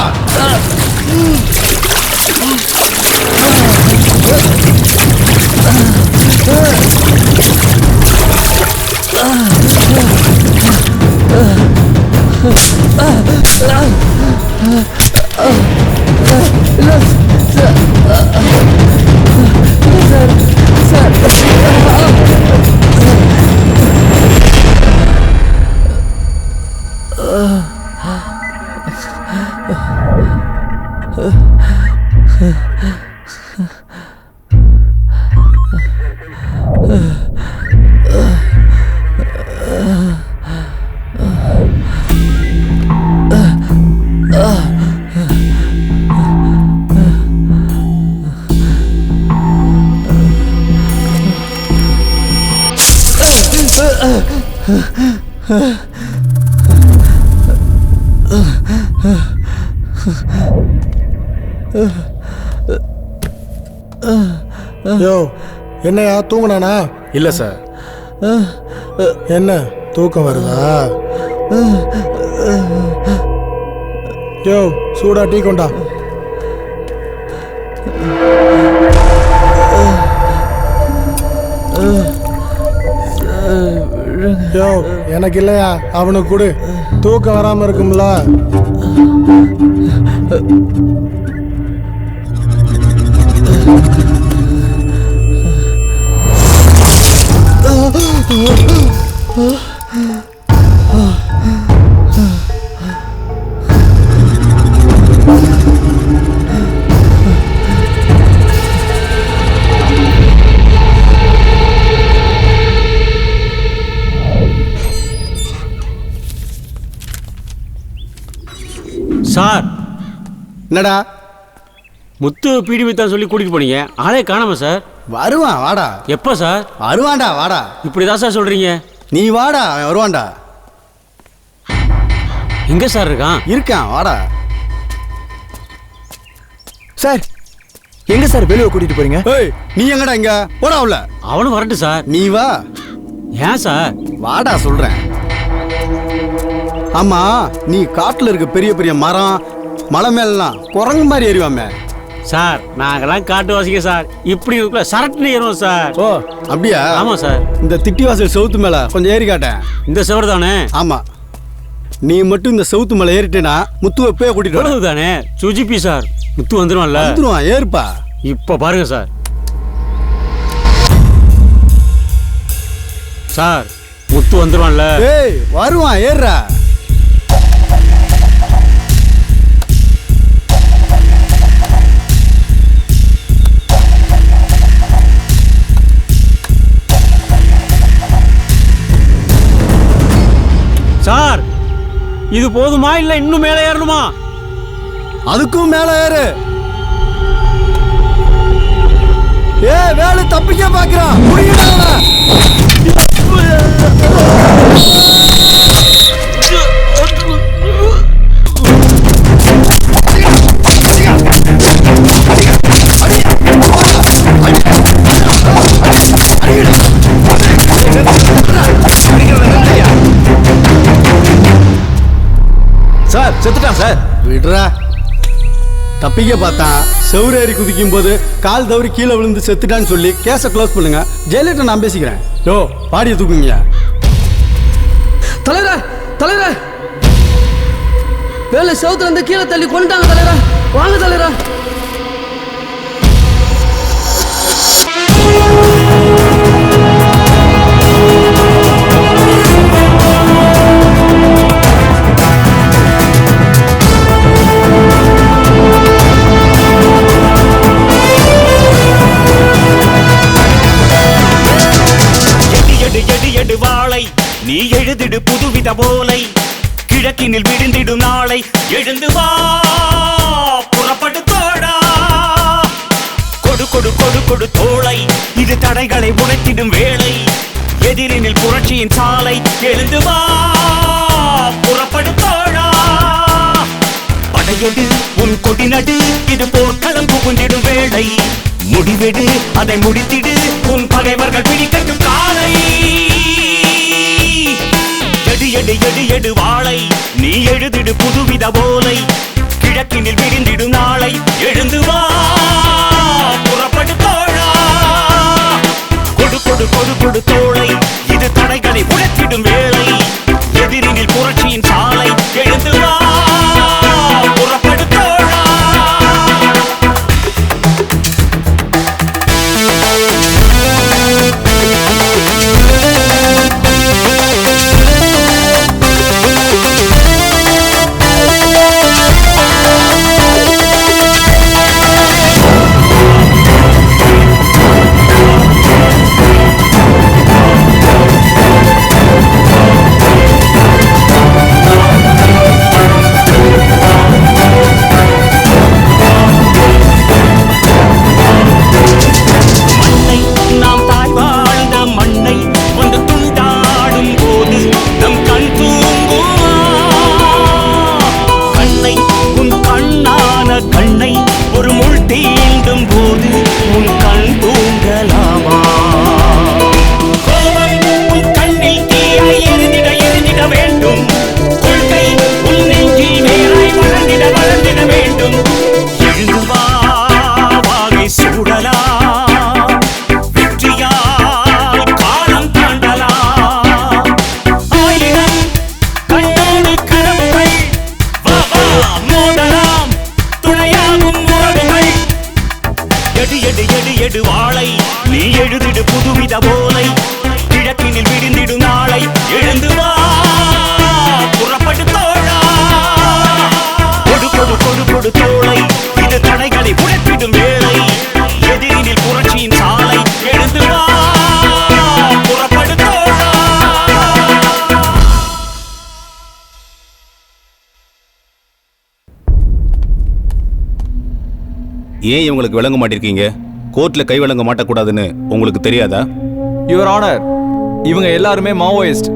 யோ, என்னையா தூங்குனானா? இல்ல சார். என்ன தூக்கம் வருதா? யோ, சூடா டீ கொண்டா. யோ எனக்கு இல்லையா அவனுக்கு கொடு, தூக்கம் வராம இருக்கும்ல. சார் என்னடா முத்து பீடி வித்தான் சொல்லி கூட்டிட்டு போனீங்க, ஆளே காணாம சார். வருவான் வாடா. எப்போ சார்? வருவான்டா வாடா. இப்படிதான் சார் சொல்றீங்க? நீ வாடா, அவன் வருவான்டா. எங்க சார் இருக்கான்? இருக்கான் வாடா. சார் எங்க சார் வெளியே கூட்டிட்டு போறீங்க? ஏய் நீ எங்கடா இங்க போடா உள்ள. அவனும் வரட்டும் சார். நீ வா. ஏன் சார்? வாடா சொல்றேன். ஆமா நீ காட்டுல இருக்க பெரிய பெரிய மரம் மலை மேலாம் குரங்கு மாதிரி ஏறிவாமே. சார் நாங்கெல்லாம் காட்டுவாசிங்க சார், இப்படி இருக்குள்ள சரட்டுன்னு ஏறுவோம் சார். ஓ அப்படியா? ஆமா சார். இந்த திட்டிவாசல் செவுத்து மேல கொஞ்சம் ஏறி காட்டேன். இந்த செவரு தானே? ஆமா. நீ மட்டும் இந்த செவுத்து மேல ஏறிட்டேனா முத்துவை போய் கூட்டிட்டு வர தானே? சுஜிபி சார், முத்து வந்துருவான்ல? வந்துருவான், ஏறுப்பா. இப்ப பாருங்க சார். சார் முத்து வந்துருவான்ல? ஏய் வருவான், ஏறுறா. சார் இது போதுமா இல்ல இன்னும் மேலே ஏறணுமா? அதுக்கும் மேல ஏறு. ஏ வேலை தப்பிக்க பாக்குறான். சார் செத்துட்டான் சார். விடுறா. தப்பிக்க பார்த்தான், செவுரேறி குதிக்கும் போது கால் தவறி கீழே விழுந்து செத்துட்டான்னு சொல்லி கேஸை க்ளோஸ் பண்ணுங்க. ஜெயலலிதா நான் பேசிக்கிறேன். யோ பாடியை தூக்குங்க. தலைவரே தலைவரே, வேலை செவுத்துல இருந்து கீழே தள்ளி கொண்டுட்டாங்க தலைவரே. வாங்க தலைவரே. வாளை நீ எழுதிடு புதுவித போலை, கிழக்கினில் விழுந்திடும் நாளை எழுந்து வா புறப்படு தோடா. கொடு கொடு கொடு கொடு தோளை, இது தடைகளை உடைத்திடும் வேளை, எதிரினில் புரட்சியின் சாலை எழுந்து வா புறப்படு தோடா. படையெடு உன் கொடி நடு, இது போர்க்களம் புகுந்திடும் வேளை, முடிவெடு அதை முடித்திடு உன் பகைவர்கள் பிடிக்கட்டும் காலை. எடு எடு எடு எடு வாளை நீ எழுதிடு புதுவித போலை, கிழக்கினில் விரிந்திடும் நாளை எழுந்து வா புறப்படு தோழா. கொடு கொடு கொடு கொடு தோளை, இது தடைகளை உடைத்திடும் வேளை, எதிரினில் புரட்சியின் சாலை எழுந்து வா புறப்படு தோழா. எடு வாளை நீ எழுதிடு புதுவித போலை கிழக்கினில் விடிந்திடு நாளை எழுந்து வா புறப்படு தோழா கொடு கொடு கொடு கொடு தோளை இது தடைகளை உடைத்திடும் வேளை எதிரினில் புரட்சியின் சாலை எழுந்து வா புறப்படு தோழா. ஏன் இவங்களுக்கு விளங்க மாட்டிருக்கீங்க? கோர்ட்ல கை விளங்க மாட்டக்கூடாதுன்னு உங்களுக்கு தெரியாதா? யுவர் ஆனர், இவங்க எல்லாருமே மாவோயிஸ்ட்.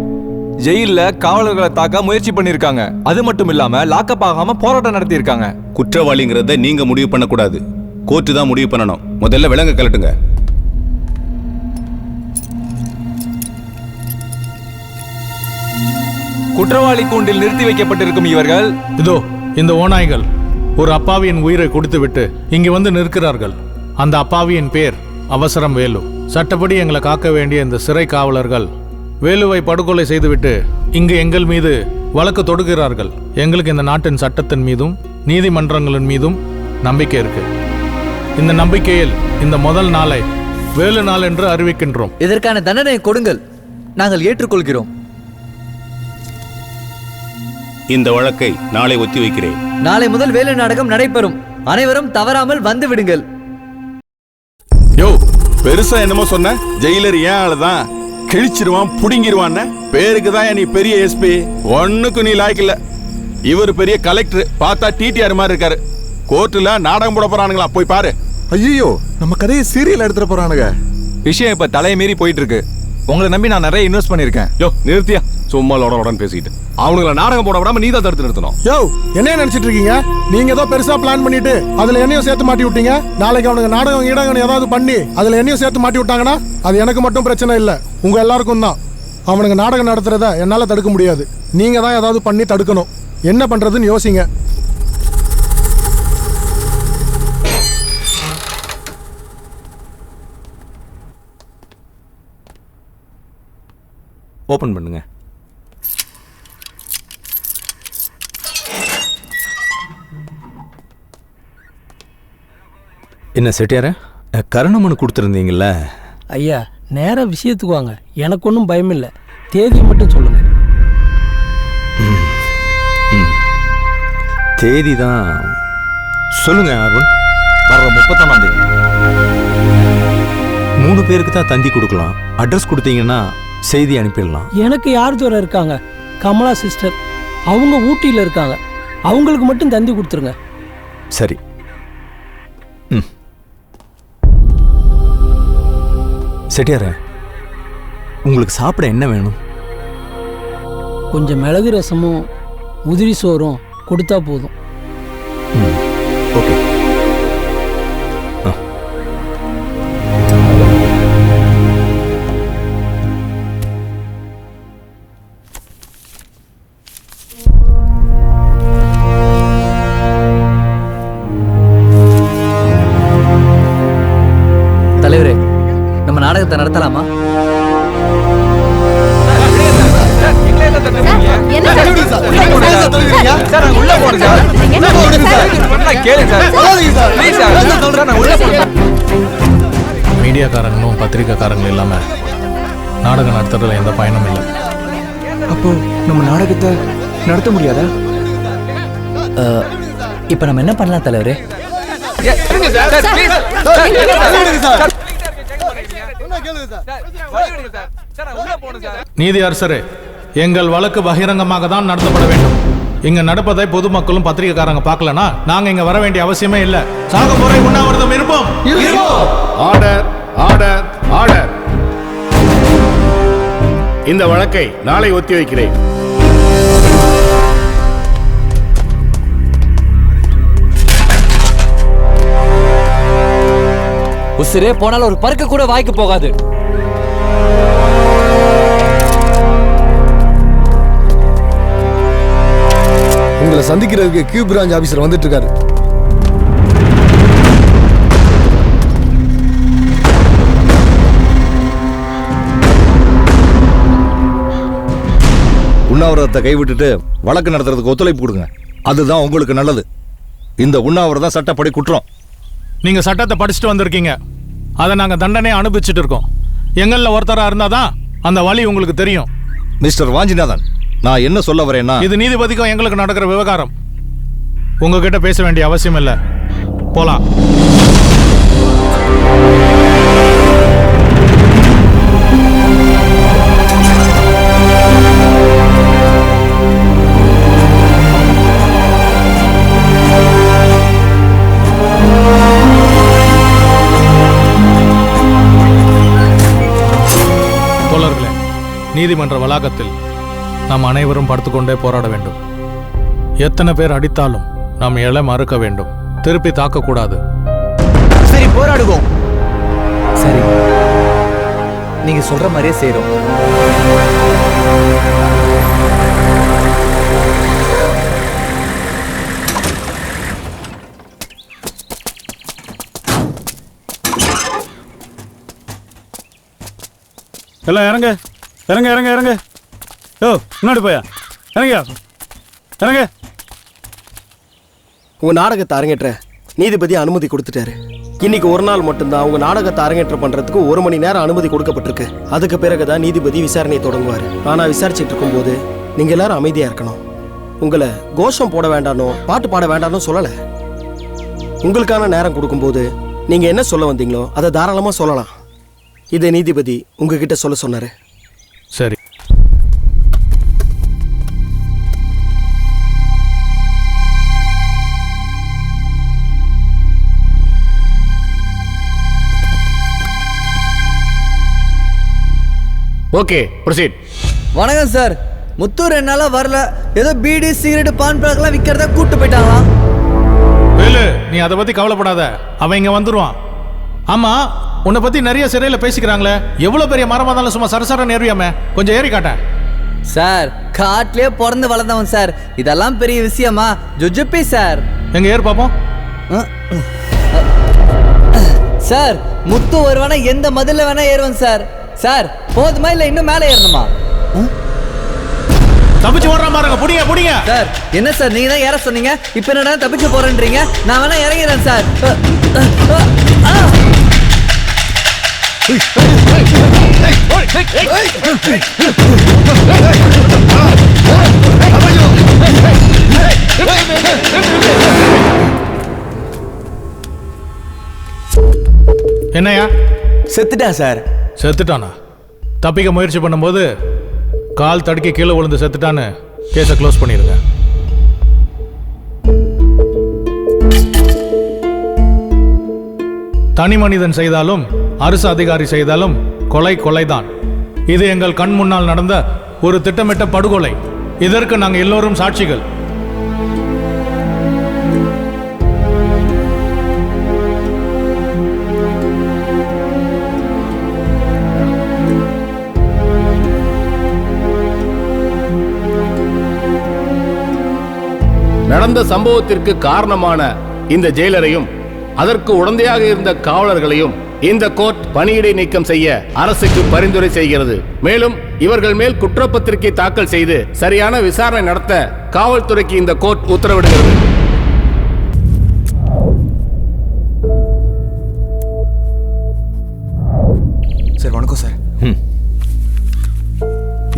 ஜெயில்ல காவலர்களை தாக்க முயற்சி பண்ணிருக்காங்க. அது மட்டும் இல்லாம லாக்கப் ஆகாம போராட்டம் நடத்தி இருக்காங்க. குற்றவாளிங்கிறத நீங்க முடிவு பண்ணக்கூடாது, கோர்ட்டு தான் முடிவு பண்ணணும். முதல்ல விலங்க கலட்டுங்க. குற்றவாளி கூண்டில் நிறுத்தி வைக்கப்பட்டிருக்கும் இவர்கள் இதோ இந்த ஓநாய்கள் ஒரு அப்பாவியின் உயிரை கொடுத்துவிட்டு இங்கு வந்து நிற்கிறார்கள். அந்த அப்பாவியின் பேர் அவசரம் வேலு. சட்டப்படி எங்களை காக்க வேண்டிய இந்த சிறை காவலர்கள் வேலுவை படுகொலை செய்துவிட்டு இங்கு எங்கள் மீது வழக்கு தொடுக்கிறார்கள். எங்களுக்கு இந்த நாட்டின் சட்டத்தின் மீதும் நீதிமன்றங்களின் மீதும் நம்பிக்கை இருக்கு. இந்த நம்பிக்கையில் இந்த முதல் நாளை வேலு நாள் என்று அறிவிக்கின்றோம். இதற்கான தண்டனை கொடுங்கள், நாங்கள் ஏற்றுக்கொள்கிறோம். இந்த வழக்கை நாளை ஒத்தி வைக்கிறேன். நாளை முதல் வேலு நாடகம் நடைபெறும். அனைவரும் தவறாமல் வந்து விடுங்கள். யோ, பெருசா என்னமோ சொன்ன? ஜெயிலர் ஏன் ஆளுதான் கிழிச்சிருவான் புடுங்கிருவான். பேருக்கு தான் நீ பெரிய எஸ்பி, ஒண்ணுக்கு நீ லாய்க்கல. இவர் பெரிய கலெக்டர், பார்த்தா டிடிஆர் மாதிரி இருக்காரு. கோர்ட்டுல நாடகம் போட போறானுங்களா, போய் பாரு. ஐயோ, நம்ம கதையை சீரியல் எடுத்துட்டு போறானுங்க. விஷயம் இப்ப தலையை மீறி போயிட்டு இருக்கு. உங்களை நம்பி நான் நிறைய இன்வெஸ்ட் பண்ணிருக்கேன். யோ நிறுத்தியா, சும்மா லோட பேசிட்டு அவனுங்களை நாடகம் போட விடாம நீ தான் தடுத்து நிறுத்தணும். யோ, என்ன நினைச்சிட்டு இருக்கீங்க? நீங்க ஏதோ பெருசா பிளான் பண்ணிட்டு அதுல என்னையும் சேர்த்து மாட்டி விட்டீங்க. நாளைக்கு அவனுக்கு நாடகம் ஈடகம் ஏதாவது பண்ணி அதுல என்னையும் சேர்த்து மாட்டி விட்டாங்கன்னா அது எனக்கு மட்டும் பிரச்சனை இல்ல, உங்க எல்லாருக்கும் தான். அவனுக்கு நாடகம் நடத்துறத என்னால தடுக்க முடியாது. நீங்க தான் ஏதாவது பண்ணி தடுக்கணும். என்ன பண்றதுன்னு யோசிங்க. ஓபன் பண்ணுங்க. என்ன செட்டியார, கருணமனு கொடுத்துருந்தீங்கல்ல? ஐயா, நேரா விஷயத்துக்கு வாங்க. எனக்கு ஒன்றும் பயம் இல்லை. தேதியை மட்டும் சொல்லுங்க. தேதி தான் சொல்லுங்க அருண். வர்ற 31ஆம் தேதி. 3 பேருக்கு தான் தந்தி கொடுக்கலாம். அட்ரஸ் கொடுத்தீங்கன்னா செய்தி அனுப்பிடலாம். எனக்கு யார் தூரம் இருக்காங்க? கமலா சிஸ்டர், அவங்க ஊட்டியில் இருக்காங்க. அவங்களுக்கு மட்டும் தந்தி கொடுத்துருங்க. சரி. செட்டியார, உங்களுக்கு சாப்பிட என்ன வேணும்? கொஞ்சம் மிளகு ரசமும் உதிரி சோறும் கொடுத்தா போதும். ஓகே. தலைவரே, நம்ம நாடகத்தை நடத்தலாமா? மீடியாக்காரங்களும் பத்திரிக்கைக்காரங்களும் இல்லாம நாடகம் நடத்துறதுல எந்த பயனும் இல்லை. அப்போ நம்ம நாடகத்தை நடத்த முடியாதா? இப்ப நம்ம என்ன பண்ணலாம் தலைவரே? நீதி அரசரே, எங்கள் வழக்கு பகிரங்கமாக தான் நடத்தப்பட வேண்டும். இங்க நடப்பதை பொதுமக்களும் பத்திரிகைக்காரங்க பார்க்கலனா நாங்க இங்க வர வேண்டிய அவசியமே இல்ல. சாகுமுறை உண்ணாவிரதம் இருப்போம். Order, order, order. இந்த வழக்கை நாளை ஒத்தி வைக்கிறேன். உசிரே போனாலும் ஒரு பருக்க கூட வாய்க்கு போகாது. உங்களை சந்திக்கிறதுக்கு கியூ பிரான்ச் ஆபீசர் வந்துட்டு இருக்காரு. உண்ணாவிரதத்தை கைவிட்டுட்டு வழக்கு நடத்துறதுக்கு ஒத்துழைப்பு கொடுங்க. அதுதான் உங்களுக்கு நல்லது. இந்த உண்ணாவிரதம் சட்டப்படி குற்றம். நீங்க சட்டத்தை படிச்சுட்டு வந்திருக்கீங்க. அதை நாங்கள் தண்டனை அனுபவிச்சுட்டு இருக்கோம். எங்களில் ஒருத்தராக இருந்தால் தான் அந்த வழி உங்களுக்கு தெரியும். மிஸ்டர் வாஞ்சிநாதன், நான் என்ன சொல்ல வரேன்னா, இது நீதிபதிக்கும் எங்களுக்கு நடக்கிற விவகாரம். உங்ககிட்ட பேச வேண்டிய அவசியம் இல்லை. போலாம். தோழர்களே, நீதிமன்ற வளாகத்தில் நாம் அனைவரும் படுத்துக்கொண்டே போராட வேண்டும். எத்தனை பேர் அடித்தாலும் நாம் எழ மறுக்க வேண்டும். திருப்பி தாக்கக்கூடாது. சரி, போராடுவோம். சரி, நீங்க சொல்ற மாதிரியே செய்றோம். எல்லாம் இறங்க இறங்க இறங்க இறங்க. யோ, முன்னாடி போயா, இறங்கயா, இறங்க. உங்க நாடகத்தை அரங்கேற்ற நீதிபதி அனுமதி கொடுத்துட்டாரு. இன்னைக்கு ஒரு நாள் மட்டும்தான் உங்க நாடகத்தை அரங்கேற்ற பண்றதுக்கு 1 மணி நேரம் அனுமதி கொடுக்கப்பட்டிருக்கு. அதுக்கு பிறகுதான் நீதிபதி விசாரணை தொடங்குவார். ஆனா விசாரிச்சுட்டு இருக்கும் போது நீங்க எல்லாரும் அமைதியா இருக்கணும். உங்களை கோஷம் போட வேண்டானோ பாட்டு பாட வேண்டானோ சொல்லல. உங்களுக்கான நேரம் கொடுக்கும்போது நீங்க என்ன சொல்ல வந்தீங்களோ அதை தாராளமா சொல்லலாம். இதை நீதிபதி உங்ககிட்ட சொல்ல சொன்னாரு. சரி. Okay, proceed. வணக்கம் சார். முத்தூர் என்னால வரல. ஏதோ பீடி சிகரெட் பான் பழக்கெல்லாம் விற்கிறதா கூட்டு போயிட்டாங்களா? வேலு, நீ அதை பத்தி கவலைப்படாத. அவன் இங்க வந்துருவான். ஆமா, உன்னை பத்தி நிறைய சிறையில் பேசிக்கிறாங்களே. எவ்வளவு பெரிய மரமா இருந்தாலும் சும்மா சரசர நேர்வியாமே. கொஞ்சம் ஏறி காட்டேன். சார், காட்டிலே பிறந்து வளர்ந்தவன் சார். இதெல்லாம் பெரிய விஷயமா? ஜுஜுப்பி சார். எங்க ஏறு பாப்போம். சார், முத்து வருவானா எந்த மதில வேணா ஏறுவன் சார். சார், போதுமா இல்ல இன்னும் மேலே ஏறணுமா? தப்பிச்சு ஓடுற பாருங்க. புடிங்க புடிங்க. சார், என்ன சார் நீங்க தான் ஏற சொன்னீங்க. இப்போ என்னடா தப்பிச்சு போறேன்றீங்க? நான் வேணா இறங்கிறேன் சார். என்னையா? செத்துட்டான் சார். செத்துட்டானா? தப்பிக்க முயற்சி பண்ணும்போது கால் தடுக்கி கீழே விழுந்து செத்துட்டான்னு கேஸை க்ளோஸ் பண்ணிடுங்க. தனி மனிதன் செய்தாலும் அரசு அதிகாரி செய்தாலும் கொலை கொலைதான். இது எங்கள் கண் முன்னால் நடந்த ஒரு திட்டமிட்ட படுகொலை. இதற்கு நாங்கள் எல்லோரும் சாட்சிகள். நடந்த சம்பவத்திற்கு காரணமான இந்த ஜெயிலரையும் அதற்கு உடந்தையாக இருந்த காவலர்களையும் இந்த கோர்ட் பணியிடை நீக்கம் செய்ய அரசுக்கு பரிந்துரை செய்கிறது. மேலும் இவர்கள் மேல் குற்றப்பத்திரிகை தாக்கல் செய்து சரியான விசாரணை நடத்த காவல்துறைக்கு இந்த கோர்ட் உத்தரவிடுகிறது. சார், வணக்கம் சார்.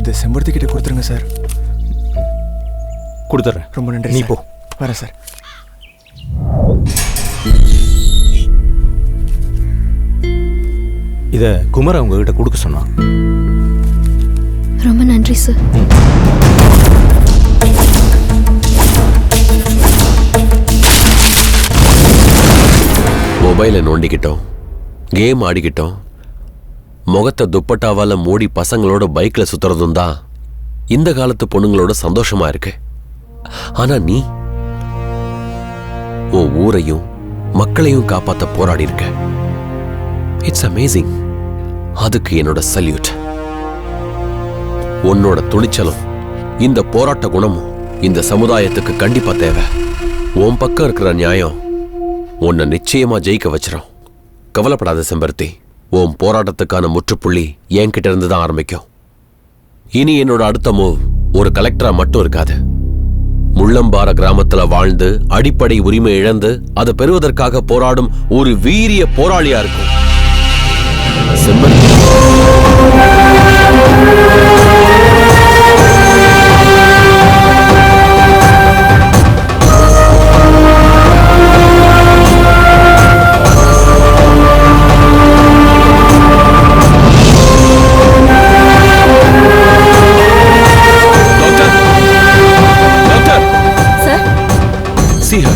இதை செம்பருத்தி கிட்ட கொடுத்துருங்க சார். கொடுத்துறேன். ரொம்ப நன்றி. நீ போ. வரேன் சார். இத குமர உங்ககிட்ட கொடுக்க சொன்னான். ரொம்ப நன்றி சார். மொபைலை நோண்டிக்கிட்டோம், கேம் ஆடிக்கிட்டோம், முகத்தை துப்பட்டாவால மூடி பசங்களோட பைக்ல சுத்துறதும் தான் இந்த காலத்து பொண்ணுங்களோட சந்தோஷமா இருக்கு. ஆனா நீ உன் ஊரையும் மக்களையும் காப்பாத்த போராடி இருக்க. It's amazing. அதுக்கு என்னோட சல்யூட். உன்னோட துணிச்சலும் இந்த போராட்ட குணமும் இந்த சமுதாயத்துக்கு கண்டிப்பா தேவை. உன் பக்கம் இருக்கிற நியாயம் உன்னை நிச்சயமா ஜெயிக்க வச்சிரும். கவலைப்படாத செம்பருத்தி. உன் போராட்டத்துக்கான முற்றுப்புள்ளி என்கிட்ட இருந்து தான் ஆரம்பிக்கும். இனி என்னோட அடுத்த மூவ் ஒரு கலெக்டரா மட்டும் இருக்காது. முள்ளம்பார கிராமத்துல வாழ்ந்து அடிப்படை உரிமை இழந்து அதை பெறுவதற்காக போராடும் ஒரு வீரிய போராளியா இருக்கும். செம்பருத்தி. See her.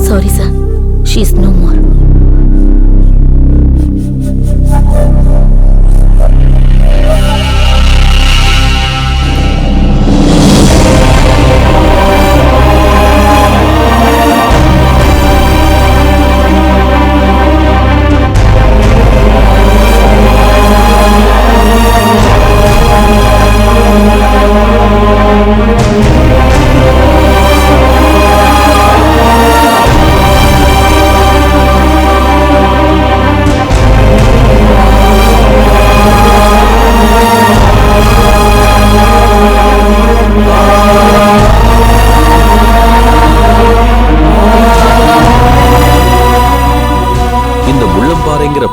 Sorry, sir. She's no more.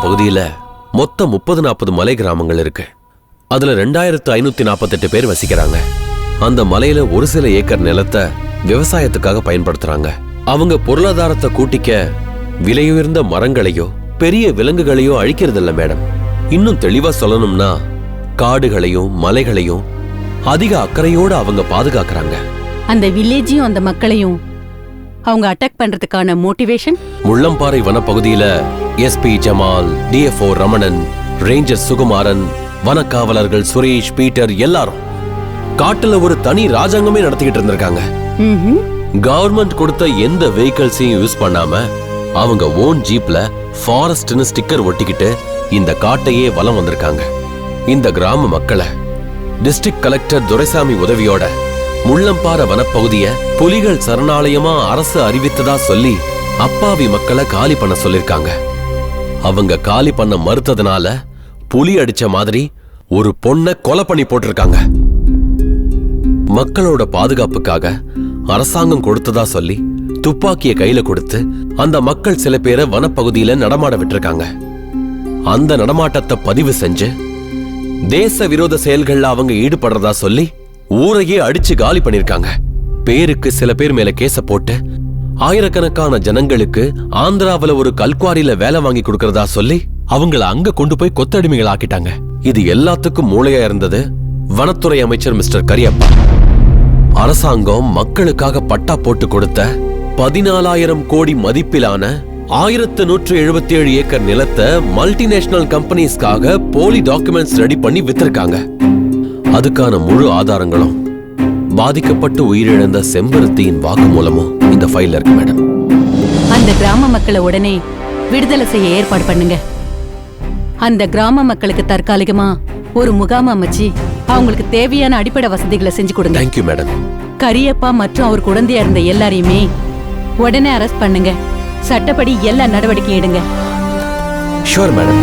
பகுதியில மொத்தம் 30-40 மலை கிராமங்கள் இருக்கு. அதுல 2548 பேர் வசிக்கிறாங்க. அந்த மலையில ஒரு சில ஏக்கர் நிலத்தை விவசாயத்துக்காக பயன்படுத்துறாங்க. அவங்க பொருளாதாரத்தை கூட்டிக்க விலையுயர்ந்த மரங்களையோ பெரிய விலங்குகளையோ அழிக்கிறதில்ல மேடம். இன்னும் தெளிவா சொல்லணும்னா காடுகளையும் மலைகளையும் அதிக அக்கறையோடு அவங்க பாதுகாக்கிறாங்க. அந்த வில்லேஜையும் அந்த மக்களையும் அவங்க அட்டாக் பண்றதுக்கான மோட்டிவேஷன் முள்ளம்பாறை வனப்பகுதியில SP Jamal, DFO Ramanan, ranger Sukumaran, வனக்காவலர்கள் சுரேஷ், பீட்டர் எல்லாரும் காட்டுல ஒரு தனி ராஜாங்கமே நடத்திக்கிட்டு இருந்திருக்காங்க. கவர்மெண்ட் கொடுத்த எந்த வெஹிக்கிள்ஸையும் யூஸ் பண்ணாம அவங்க ஓன் ஜீப்ல ஃபாரஸ்ட்னு ஸ்டிக்கர் ஒட்டிக்கிட்டு இந்த காட்டையே வலம் வந்திருக்காங்க. இந்த கிராம மக்களை டிஸ்ட்ரிக்ட் கலெக்டர் துரைசாமி உதவியோட முள்ளம்பாறை வனப்பகுதிய புலிகள் சரணாலயமா அரசு அறிவித்ததா சொல்லி அப்பாவி மக்களை காலி பண்ண சொல்லிருக்காங்க. அவங்க காலி பண்ண மறுத்ததுனால புலி அடிச்ச மாதிரி ஒரு பொண்ணை கொலை பண்ணி போட்டிருக்காங்க. மக்களோட பாதுகாப்புக்காக அரசாங்கம் கொடுத்ததா சொல்லி துப்பாக்கிய கையில கொடுத்து அந்த மக்கள் சில பேரை வனப்பகுதியில நடமாட விட்டுருக்காங்க. அந்த நடமாட்டத்தை பதிவு செஞ்சு தேச விரோத செயல்கள்ல அவங்க ஈடுபடுறதா சொல்லி ஊரையே அடிச்சு காலி பண்ணிருக்காங்க. பேருக்கு சில பேர் மேல கேச போட்டு ஆயிரக்கணக்கான ஜனங்களுக்கு ஆந்திராவில ஒரு கல்குவாரியில வேலை வாங்கி கொடுக்கறதா சொல்லி அவங்கள அங்க கொண்டு போய் கொத்தடிமைகள் ஆக்கிட்டாங்க. இது எல்லாத்துக்கும் மூளையா இருந்தது வனத்துறை அமைச்சர் மிஸ்டர் கரியப்பா. அரசாங்கம் மக்களுக்காக பட்டா போட்டு கொடுத்த 14,000 கோடி மதிப்பிலான 1177 ஏக்கர் நிலத்தை மல்டிநேஷனல் கம்பெனிஸ்க்காக போலி டாக்குமெண்ட்ஸ் ரெடி பண்ணி வித்திருக்காங்க. அதுக்கான முழு ஆதாரங்களும் பாதிக்கப்பட்டு உயிரிழந்த செம்பருத்தியின் வாக்குமூலமும் இந்த ஃபைல்ல இருக்கு மேடம். அந்த கிராம மக்களை உடனே விடுதலை செய்ய ஏற்பாடு பண்ணுங்க. அந்த கிராம மக்களுக்கு தற்காலிகமா ஒரு முகாம் அமைச்சு அவங்களுக்கு தேவையான அடிப்படை வசதிகளை செஞ்சு கொடுங்க. Thank you madam. கரியப்பா மற்றும் அவர் குழந்தையா இருந்த எல்லாரையுமே உடனே அரெஸ்ட் பண்ணுங்க. சட்டப்படி எல்லா நடவடிக்கையும் எடுங்க. Sure madam.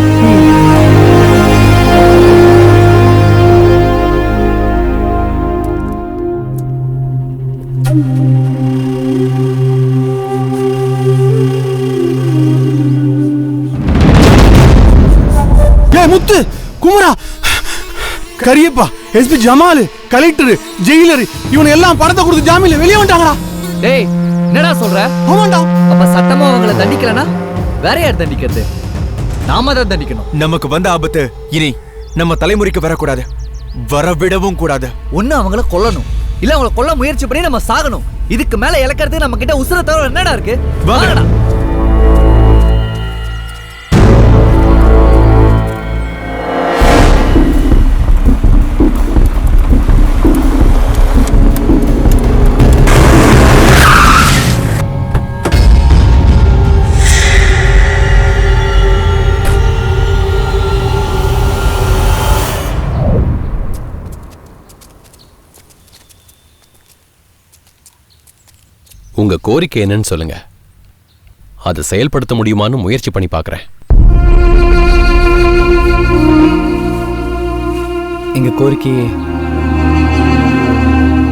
Muthu, Kumara, Kariappa, SP Jamal, collector, jailer இவனை எல்லாம் பணத்தை கொடுத்து ஜாமீன்ல வெளியே வந்துட்டாங்கடா. டேய், என்னடா சொல்ற? ஆமாண்டா. அப்ப சட்டமா அவங்கள தண்டிக்கலனா வேற யார் தண்டிக்கிறது? நாம தான் தண்டிக்கணும். நமக்கு வந்த ஆபத்து இனி நம்ம தலைமுறைக்கு வரக்கூடாது, வரவிடவும் கூடாது. ஒண்ணு அவங்கள கொல்லணும், இல்ல அவங்கள கொல்ல முயற்சி பண்ணி நம்ம சாகணும். இதுக்கு மேல இழக்கிறது நம்ம கிட்ட உசுர தவிர என்னடா இருக்கு? வாங்கடா. உங்க கோரிக்கை என்னன்னு சொல்லுங்க, அதை செயல்படுத்த முடியுமான்னு முயற்சி பண்ணி பார்க்கறேன். எங்க கோரிக்கை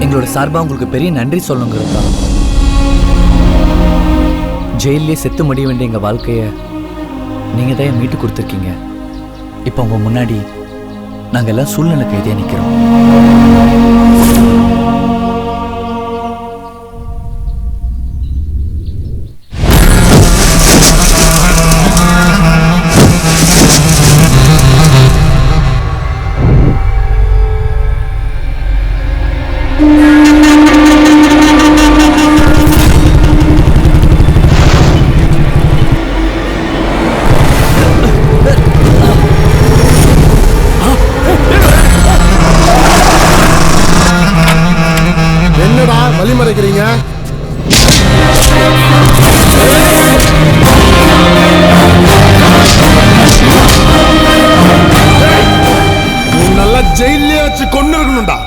எங்களோட சார்பா உங்களுக்கு பெரிய நன்றி சொல்லணுங்கிறது தான். ஜெயிலே செத்து முடிய வேண்டிய எங்கள் வாழ்க்கையை நீங்கள் தான் மீட்டு கொடுத்துருக்கீங்க. இப்போ உங்கள் முன்னாடி நாங்கள் எல்லாம் சூழ்நிலை கைதியாக நிற்கிறோம். வழிமறைக்கிறீங்க. நீ நல்லா ஜெயிலே வச்சு கொண்டு இருக்கணும்டா.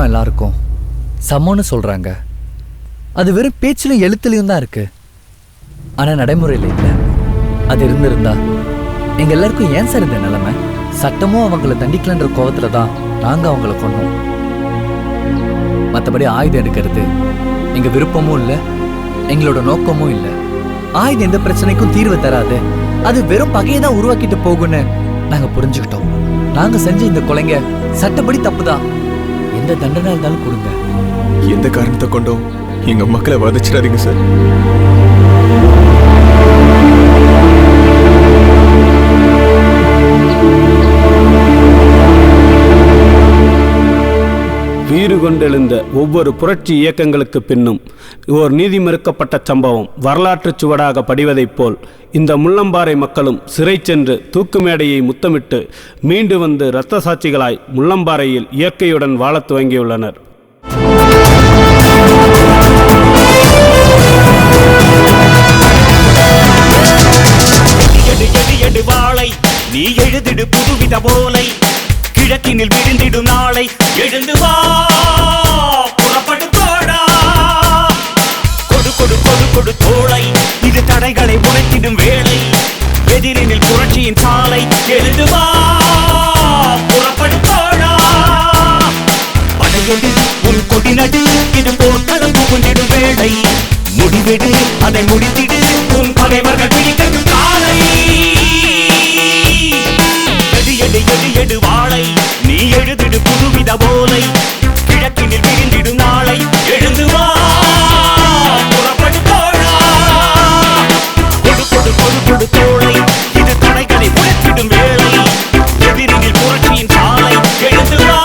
எல்லாருக்கும் சமம்னு சொல்றாங்க. அது வெறும் பேச்சிலும் எழுத்துலையும் தான் இருக்கு. ஆனா நடைமுறையில் இல்லை. அது இருந்திருந்தா எங்க எல்லாருக்கும் ஏன் சார் இந்த நிலைமை? சட்டமும் அவங்களை தண்டிக்கலன்ற கோவத்துல தான் நாங்க அவங்களை கொண்டோம். மற்றபடி ஆயுதம் எடுக்கிறது எங்க விருப்பமும் இல்லை, எங்களோட நோக்கமும் இல்லை. ஆயுதம் எந்த பிரச்சனைக்கும் தீர்வு தராது, அது வெறும் பகையை தான் உருவாக்கிட்டு போகும்னு நாங்க புரிஞ்சுக்கிட்டோம். நாங்க செஞ்ச இந்த கொலைங்க சட்டப்படி தப்புதான். எந்த தண்டனை இருந்தாலும் கொடுங்க. எந்த காரணத்தை கொண்டோம் எங்க மக்களை வதச்சிடாதீங்க சார். வீறு கொண்டெழுந்த ஒவ்வொரு புரட்சி இயக்கங்களுக்கு பின்னும் ஓர் நீதி மறுக்கப்பட்ட சம்பவம் வரலாற்றுச் சுவடாக படிவதைப் போல் இந்த முள்ளம்பாறை மக்களும் சிறை சென்று தூக்கு மேடையை முத்தமிட்டு மீண்டு வந்து இரத்த சாட்சிகளாய் முள்ளம்பாறையில் இயற்கையுடன் வாழத் துவங்கியுள்ளனர். வாளை நீ எழுதிடு புதுவித போலை, கிழக்கினில் விழுந்திடும் நாளை எழுந்து வா புறப்படு தோழா. கொடு கொடு கொடு கொடு தோளை, இது தடைகளை உடைத்திடும் வேளை, எதிரினில் புரட்சியின் சாலை எழுந்து வா புறப்படு தோழா. படையெடு உன் கொடி நடு, இது போர்க்களம் புகுந்திடும் வேளை, முடிவிடு அதை முடித்திடு உன் பகைவர்கள் பிடிக்கும் காலை. எடு எடு எடு வாளை நீ எழுதிடு புதுவித போலை, கிழக்கினில் விரிந்திடும் நாளை எழுந்து வா புறப்படு தோழா. கொடு கொடு கொடு கொடு தோளை, இது தடைகளை உடைத்திடும் வேளை, எதிரினில் புரட்சியின் சாலை எழுந்து வா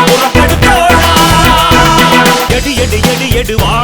புறப்படு தோழா. எடு எடு எடு எடு வா